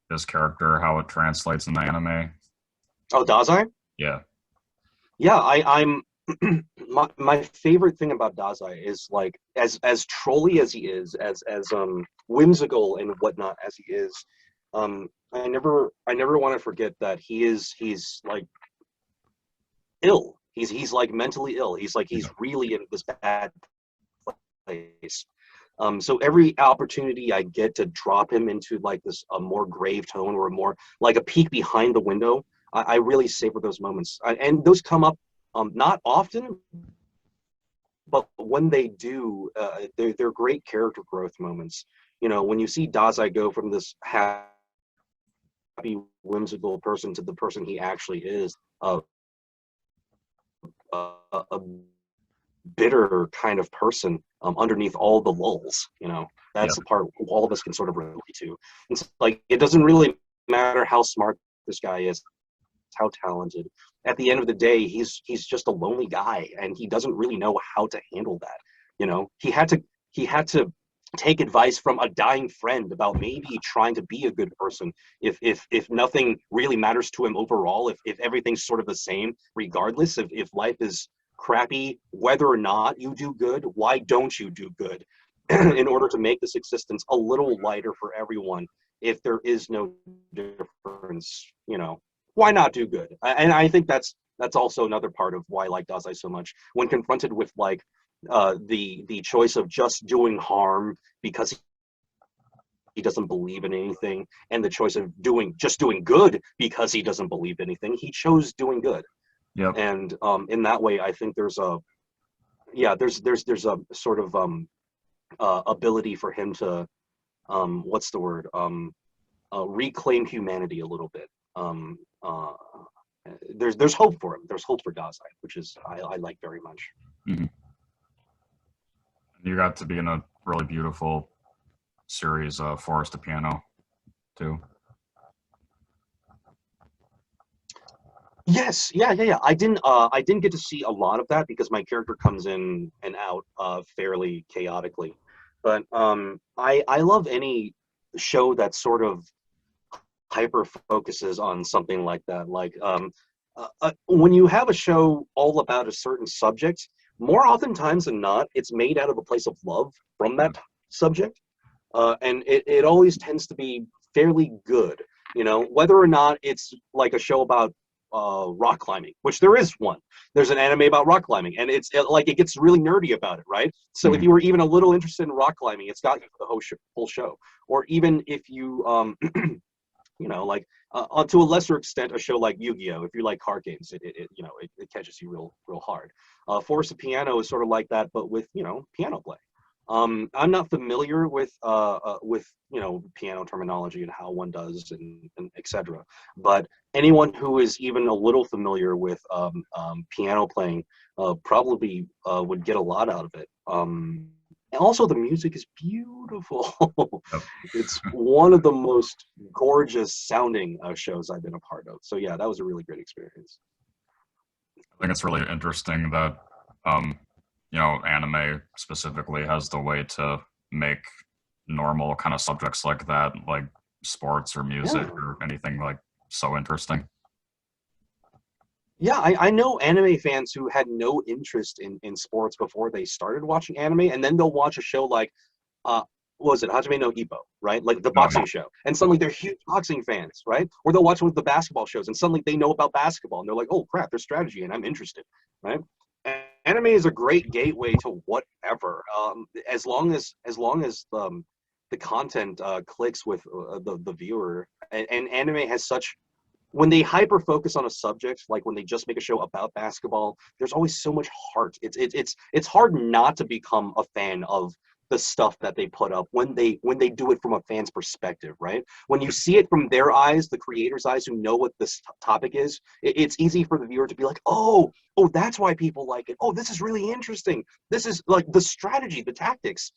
his character, how it translates in the anime? Oh, Dazai? Yeah. Yeah, I'm my favorite thing about Dazai is like as trolly as he is, as whimsical and whatnot as he is, I never want to forget that he's like ill. He's like mentally ill. He's Yeah. really in this bad place. So every opportunity I get to drop him into like this a more grave tone or a more like a peek behind the window, I really savor those moments. And those come up not often, but when they do, they're great character growth moments. You know, when you see Dazai go from this happy, whimsical person to the person he actually is, a bitter kind of person underneath all the lulls. You know, Yeah. that's the part all of us can sort of relate to. It's like it doesn't really matter how smart this guy is, how talented. At the end of the day, he's just a lonely guy, and he doesn't really know how to handle that. You know, he had to take advice from a dying friend about maybe trying to be a good person if nothing really matters to him overall, if everything's sort of the same regardless, if life is crappy, whether or not you do good, why don't you do good in order to make this existence a little lighter for everyone? If there is no difference, you know, why not do good? And I think that's also another part of why I like Dazai so much. When confronted with like the choice of just doing harm because he doesn't believe in anything, and the choice of just doing good because he doesn't believe anything, he chose doing good. Yep. And in that way, I think there's a sort of ability for him to what's the word reclaim humanity a little bit. There's hope for him. There's hope for Dazai, which is I like very much. Mm-hmm. You got to be in a really beautiful series, Forest of Piano, too. Yes, yeah. I didn't get to see a lot of that because my character comes in and out fairly chaotically. But I love any show that sort of hyper focuses on something like that. Like when you have a show all about a certain subject, more oftentimes than not, it's made out of a place of love from that subject, and it always tends to be fairly good. You know, whether or not it's like a show about rock climbing, which there is one. There's an anime about rock climbing, and it's like it gets really nerdy about it, right? So if you were even a little interested in rock climbing, it's got you for the whole show. Or even if you you know, like to a lesser extent, a show like Yu-Gi-Oh! If you like card games, it catches you real hard. Force of Piano is sort of like that, but with piano play. I'm not familiar with piano terminology and how one does and etc. But anyone who is even a little familiar with piano playing probably would get a lot out of it. And also, the music is beautiful. Yep. It's one of the most gorgeous sounding shows I've been a part of. So yeah, that was a really great experience. I think it's really interesting that anime specifically has the way to make normal kind of subjects like that, like sports or music or anything, like so interesting. Yeah, I know anime fans who had no interest in sports before they started watching anime, and then they'll watch a show like, what was it, Hajime no Ippo, right? Like the boxing show. And suddenly they're huge boxing fans, right? Or they'll watch one of the basketball shows, and suddenly they know about basketball, and they're like, oh crap, there's strategy, and I'm interested, right? And anime is a great gateway to whatever, as long as the content clicks with the viewer. And anime has such, when they hyper focus on a subject, like when they just make a show about basketball, there's always so much heart. It's hard not to become a fan of the stuff that they put up when they do it from a fan's perspective, right? When you see it from their eyes, the creator's eyes, who know what this topic is, it's easy for the viewer to be like, oh, that's why people like it. Oh, this is really interesting. This is like the strategy, the tactics,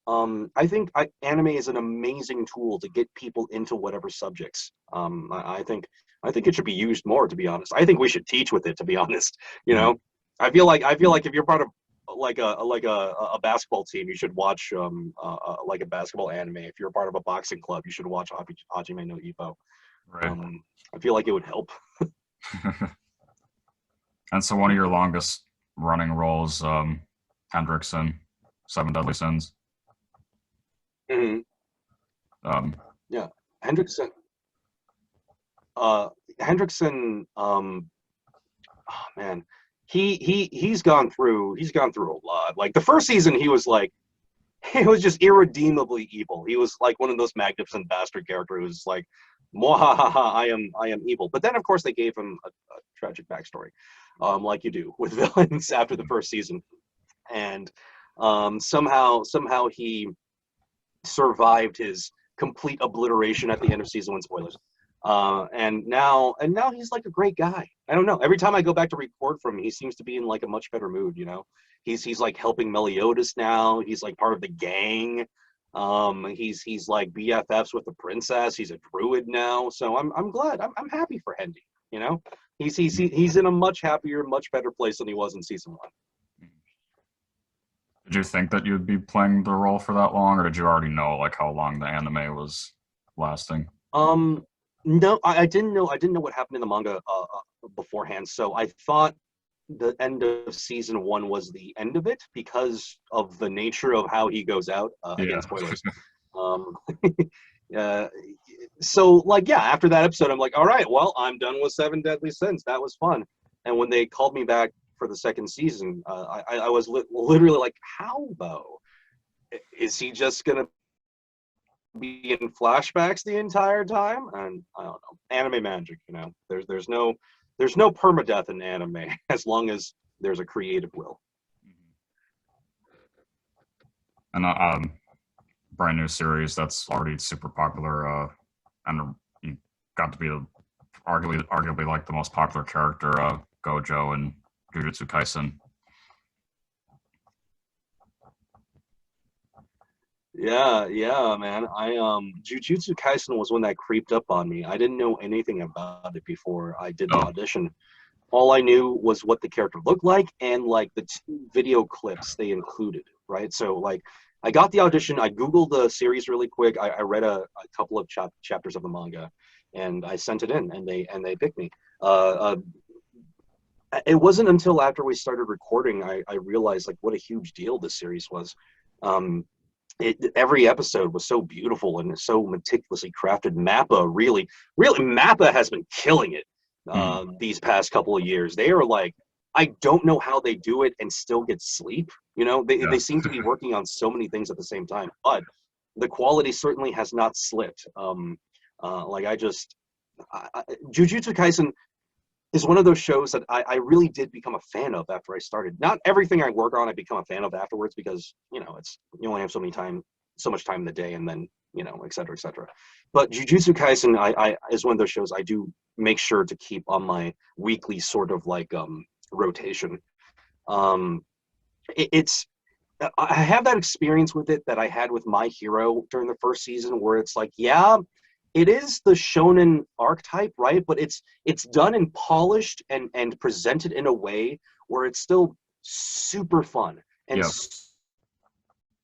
I think anime is an amazing tool to get people into whatever subjects. I think it should be used more, to be honest. I think we should teach with it, to be honest. I feel like if you're part of like a basketball team, you should watch like a basketball anime. If you're part of a boxing club, you should watch Hajime no Ippo. Right. I feel like it would help. And so one of your longest running roles, Hendrickson, Seven Deadly Sins. Mm-hmm. Yeah, Hendrickson. Hendrickson. Oh man, he's gone through a lot. Like the first season, he was just irredeemably evil. He was like one of those magnificent bastard characters who's like, "Mwahaha, I am evil." But then, of course, they gave him a tragic backstory, like you do with villains after the first season. and somehow he survived his complete obliteration at the end of season 1. Spoilers. And now he's like a great guy. I don't know. Every time I go back to record from him, he seems to be in like a much better mood. You know, he's like helping Meliodas now. He's like part of the gang. He's like BFFs with the princess. He's a druid now. So I'm glad. I'm happy for Hendy. You know, he's in a much happier, much better place than he was in season 1. Did you think that you'd be playing the role for that long, or did you already know like how long the anime was lasting? No, I didn't know. I didn't know what happened in the manga beforehand. So I thought the end of season 1 was the end of it because of the nature of how he goes out. Again, spoilers. So like, yeah, after that episode, I'm like, all right, well, I'm done with Seven Deadly Sins. That was fun. And when they called me back for the second season, I was literally like, how though? Is he just gonna be in flashbacks the entire time? And I don't know, anime magic, you know. There's no permadeath in anime as long as there's a creative will. And brand new series that's already super popular, and you got to be arguably like the most popular character, Gojo in Jujutsu Kaisen. Yeah, man. Jujutsu Kaisen was one that creeped up on me. I didn't know anything about it before I did the audition. All I knew was what the character looked like and like the 2 video clips they included, right? So like I got the audition, I Googled the series really quick, I read a couple of chapters of the manga, and I sent it in, and they picked me. It wasn't until after we started recording I realized like what a huge deal this series was. Every episode was so beautiful and so meticulously crafted. Mappa has been killing it these past couple of years. They are like, I don't know how they do it and still get sleep. You know, they seem to be working on so many things at the same time, but the quality certainly has not slipped. Jujutsu Kaisen is one of those shows that I really did become a fan of after I started. Not everything I work on I become a fan of afterwards, because you know you only have so much time in the day, and then you know, et cetera, et cetera. But Jujutsu Kaisen I is one of those shows I do make sure to keep on my weekly sort of like rotation. It's I have that experience with it that I had with My Hero during the first season, where it's like, yeah, it is the shonen archetype, right? But it's done and polished and presented in a way where it's still super fun and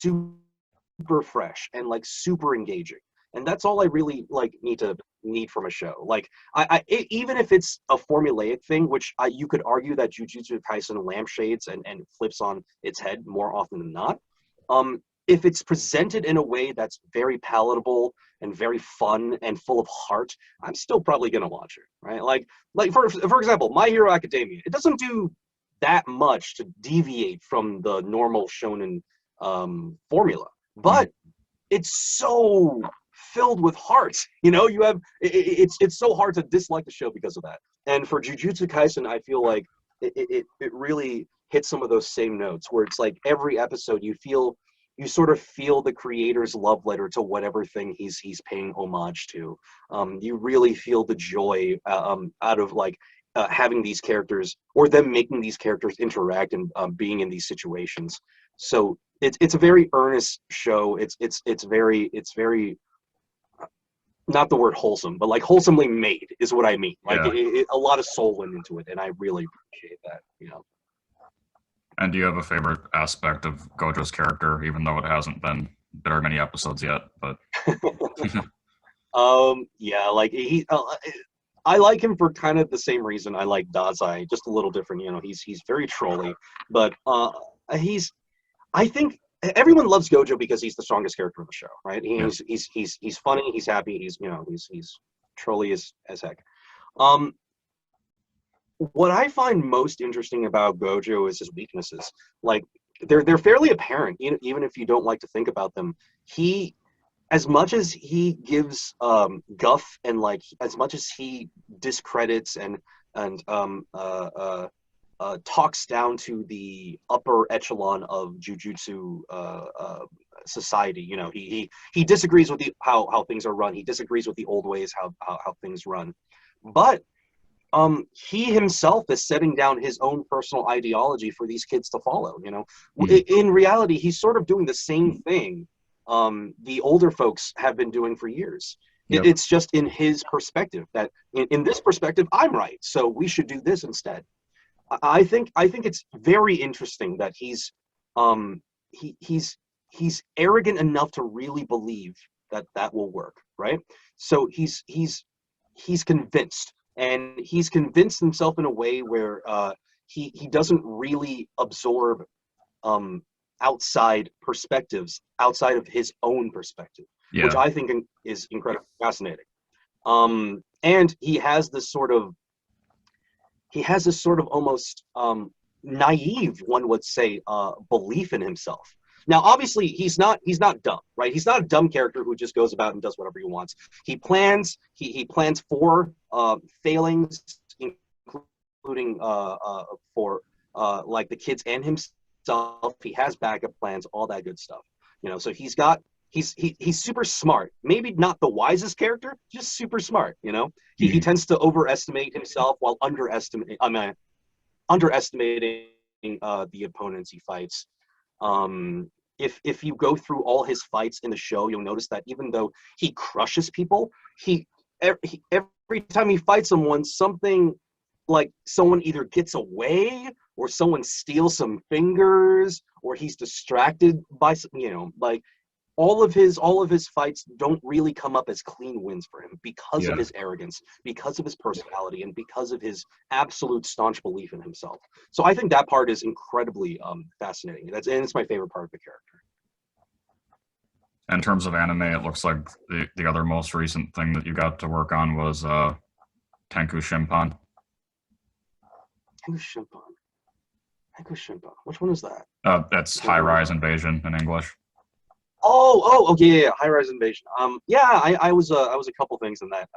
super fresh and like super engaging. And that's all I really like need from a show. Like even if it's a formulaic thing, which you could argue that Jujutsu Kaisen lampshades and flips on its head more often than not. If it's presented in a way that's very palatable and very fun and full of heart, I'm still probably gonna watch it, right? Like for example, My Hero Academia, it doesn't do that much to deviate from the normal shonen formula, but it's so filled with heart. You know, you have it's so hard to dislike the show because of that. And for Jujutsu Kaisen, I feel like it really hits some of those same notes, where it's like every episode you sort of feel the creator's love letter to whatever thing he's paying homage to. You really feel the joy out of like having these characters, or them making these characters interact and being in these situations. So it's a very earnest show. It's very not the word wholesome, but like wholesomely made is what I mean. Like a lot of soul went into it, and I really appreciate that. You know. And do you have a favorite aspect of Gojo's character, even though it hasn't been very many episodes yet? But yeah, like I like him for kind of the same reason I like Dazai, just a little different. You know, he's very trolly, but I think everyone loves Gojo because he's the strongest character in the show, right? He's funny, he's happy, he's trolly as heck. What I find most interesting about Gojo is his weaknesses. Like they're fairly apparent, even if you don't like to think about them. As much as he gives guff, and like as much as he discredits and talks down to the upper echelon of jujutsu society. You know, he disagrees with how things are run. He disagrees with the old ways how things run, but he himself is setting down his own personal ideology for these kids to follow. You know, in reality, he's sort of doing the same thing the older folks have been doing for years. Yep. It's just in his perspective that in this perspective, I'm right, so we should do this instead. I think it's very interesting that he's arrogant enough to really believe that that will work, right? So he's convinced, and he's convinced himself in a way where he doesn't really absorb outside perspectives outside of his own perspective, which Yeah. I think is incredibly fascinating. And he has this sort of almost naive, one would say, belief in himself. Now, obviously, he's not dumb, right? He's not a dumb character who just goes about and does whatever he wants. He plans for failings, including for like the kids and himself. He has backup plans, all that good stuff. You know, so he's super smart. Maybe not the wisest character, just super smart. You know, he tends to overestimate himself while underestimating the opponents he fights. If you go through all his fights in the show, you'll notice that even though he crushes people, every time he fights someone, something like someone either gets away or someone steals some fingers or he's distracted by some, you know, like all of his fights don't really come up as clean wins for him because of his arrogance, because of his personality, and because of his absolute staunch belief in himself. So I think that part is incredibly fascinating. And it's my favorite part of the character. In terms of anime, it looks like the other most recent thing that you got to work on was Tenku Shimpan. Tenku Shimpan. Which one is that? That's High Rise Invasion in English. Oh, okay, yeah, High Rise Invasion. Yeah, I was a couple things in that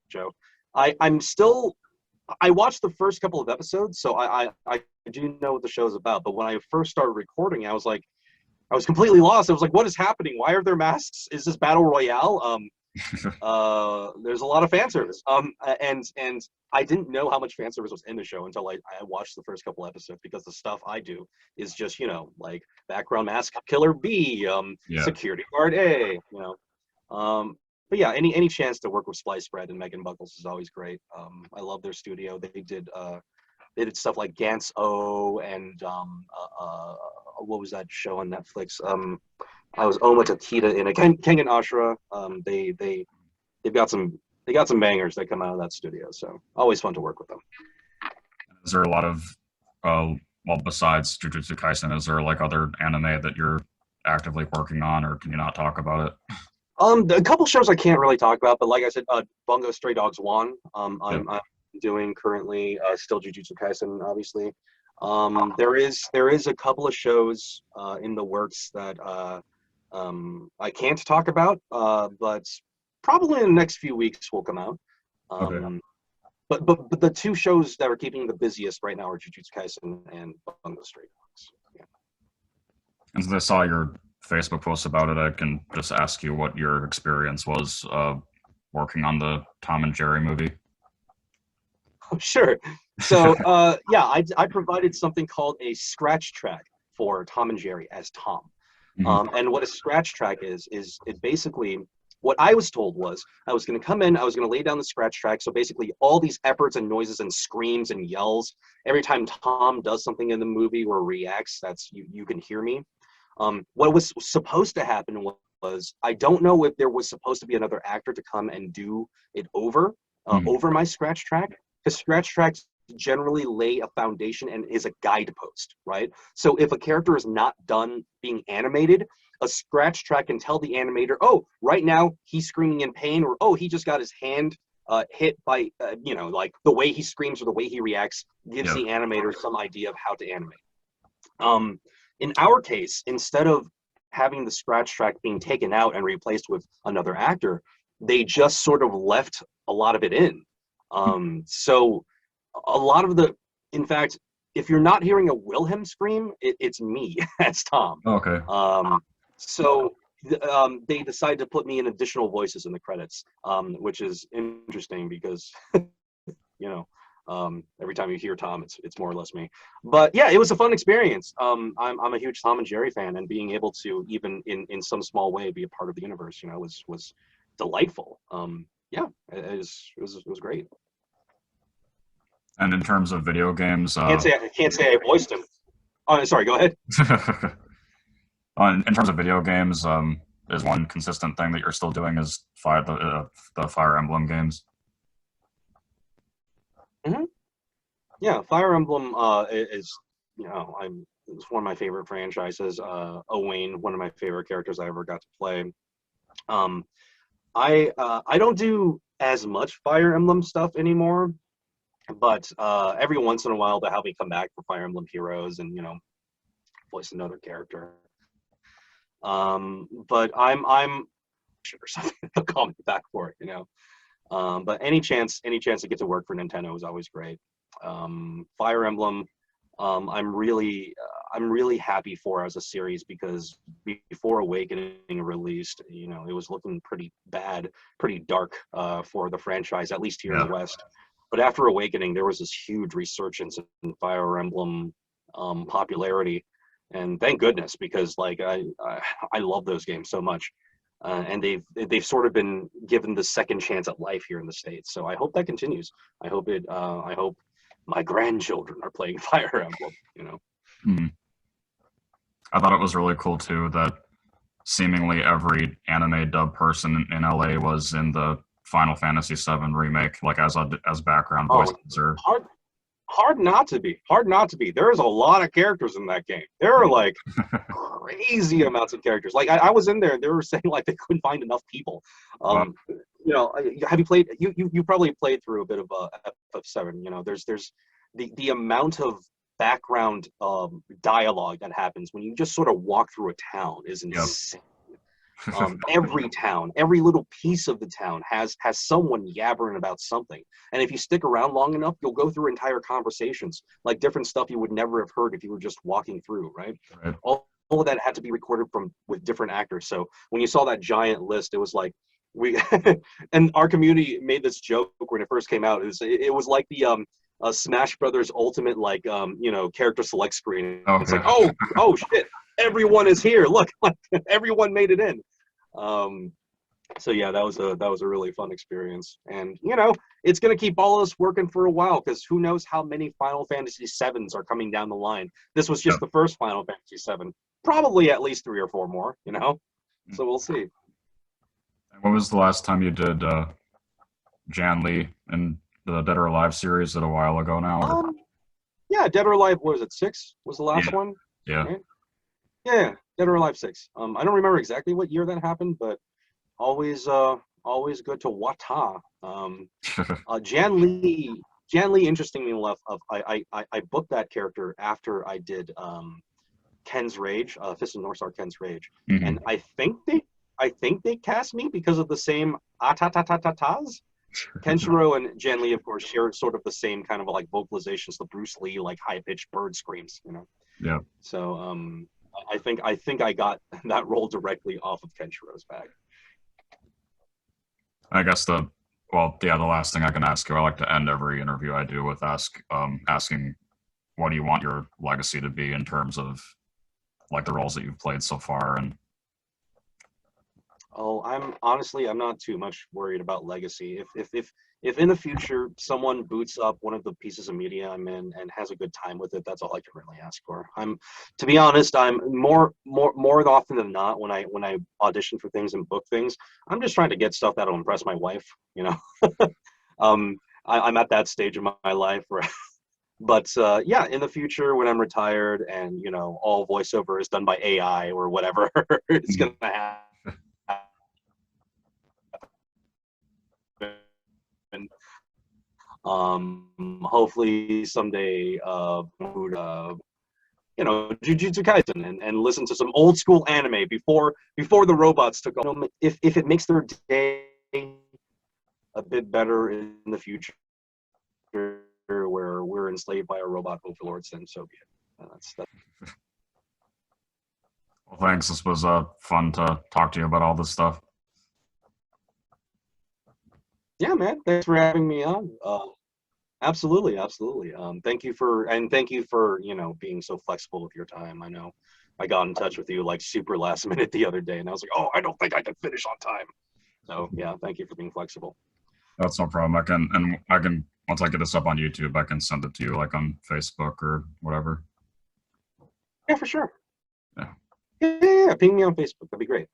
show. I watched the first couple of episodes, so I do know what the show's about. But when I first started recording, I was completely lost. I was like, what is happening? Why are there masks? Is this battle royale? There's a lot of fan service. And I didn't know how much fan service was in the show until I watched the first couple episodes, because the stuff I do is just, you know, like background mask killer B, security guard A, you know. But yeah, any chance to work with Splice Spread and Megan Buckles is always great. I love their studio. They did stuff like Gantz O and what was that show on Netflix? I was Oma Takita in a Kengan Ashura. They've got some bangers that come out of that studio, so always fun to work with them. Is there a lot of well, besides Jujutsu Kaisen, is there like other anime that you're actively working on, or can you not talk about it? A couple shows I can't really talk about, but like I said, Bungo Stray Dogs 1, I'm doing currently, still Jujutsu Kaisen, obviously. There is a couple of shows in the works that I can't talk about, but probably in the next few weeks will come out. Okay. But the two shows that are keeping the busiest right now are Jujutsu Kaisen and Bungo Stray Dogs. Yeah. And since I saw your Facebook post about it, I can just ask you what your experience was working on the Tom and Jerry movie. Sure. So yeah, I provided something called a scratch track for Tom and Jerry as Tom. Mm-hmm. And what a scratch track is it basically, what I was told was I was going to come in, I was going to lay down the scratch track. So basically all these efforts and noises and screams and yells, every time Tom does something in the movie or reacts, that's you can hear me. What was supposed to happen was I don't know if there was supposed to be another actor to come and do it over my scratch track, because scratch tracks generally lay a foundation and is a guidepost, right? So if a character is not done being animated, a scratch track can tell the animator, oh, right now he's screaming in pain, or oh, he just got his hand hit by, you know, like the way he screams or the way he reacts gives the animator some idea of how to animate. In our case, instead of having the scratch track being taken out and replaced with another actor, they just sort of left a lot of it in. So a lot of the In fact, if you're not hearing a Wilhelm scream, it's me. That's Tom. Okay. So they decided to put me in additional voices in the credits, which is interesting because you know, every time you hear Tom, it's more or less me. But yeah, it was a fun experience. I'm a huge Tom and Jerry fan, and being able to even in some small way be a part of the universe, was delightful. Yeah, it was great. And in terms of video games, I can't say I voiced him. Oh, sorry. Go ahead. in terms of video games, is one consistent thing that you're still doing is the Fire Emblem games. Mm-hmm. Yeah, Fire Emblem is it's one of my favorite franchises. Owain, one of my favorite characters I ever got to play. I don't do as much Fire Emblem stuff anymore, but every once in a while they have me come back for Fire Emblem Heroes and voice another character. But I'm or something. They'll call me back for it, But any chance to get to work for Nintendo is always great. Fire Emblem, I'm really happy for as a series, because before Awakening released, it was looking pretty bad, pretty dark for the franchise, at least here in the West. But after Awakening, there was this huge resurgence in Fire Emblem popularity, and thank goodness, because I love those games so much. And they've sort of been given the second chance at life here in the States. So I hope that continues. I hope my grandchildren are playing Fire Emblem. I thought it was really cool too that seemingly every anime dub person in LA was in the Final Fantasy VII remake, like as background voices. Or hard not to be. There's a lot of characters in that game. There are like crazy amounts of characters. Like I was in there and they were saying like they couldn't find enough people. Have you played? You probably played through a bit of FF7. There's the amount of background dialogue that happens when you just sort of walk through a town is insane. Every town, every little piece of the town has someone yabbering about something, and if you stick around long enough, you'll go through entire conversations, like different stuff you would never have heard if you were just walking through. Right. All of that had to be recorded with different actors. So when you saw that giant list, it was like and our community made this joke when it first came out. It was like the Smash Brothers Ultimate character select screen. Okay. It's like oh shit, everyone is here. Look, everyone made it in. So yeah, that was a really fun experience, and it's gonna keep all of us working for a while, because who knows how many Final Fantasy VIIs are coming down the line. This was just the first Final Fantasy VII, probably at least 3 or 4 more. So we'll see. When was the last time you did Jan Lee in the Dead or Alive series? Is it a while ago now? Yeah, Dead or Alive, what was it, 6 was the last one? Yeah. Right? Yeah, Dead or Alive 6. I don't remember exactly what year that happened, but always good to wata. Jan Lee, interestingly enough, I booked that character after I did Ken's Rage, Fist of North Star Ken's Rage, and I think they cast me because of the same atatatataz. Kenshiro and Jan Lee, of course, share sort of the same kind of like vocalizations, the Bruce Lee like high-pitched bird screams, Yeah. So I think I got that role directly off of Kenshiro's bag. I guess the last thing I can ask you, I like to end every interview I do with asking what do you want your legacy to be in terms of like the roles that you've played so far. And I'm not too much worried about legacy. If in the future someone boots up one of the pieces of media I'm in and has a good time with it, that's all I can really ask for. To be honest, I'm more often than not when I audition for things and book things, I'm just trying to get stuff that'll impress my wife. I'm at that stage of my life where. But yeah, in the future when I'm retired and all voiceover is done by AI or whatever, it's gonna happen. Hopefully someday Jujutsu Kaisen and listen to some old school anime before the robots took over. If it makes their day a bit better in the future, where we're enslaved by our robot overlords, then so be it. Well, thanks. This was fun to talk to you about all this stuff. Yeah, man. Thanks for having me on. Absolutely, absolutely. Thank you for being so flexible with your time. I know I got in touch with you like super last minute the other day, and I was like, oh, I don't think I can finish on time. So yeah, thank you for being flexible. That's no problem. I can once I get this up on YouTube, I can send it to you like on Facebook or whatever. Yeah, for sure. Yeah. Yeah. Ping me on Facebook. That'd be great.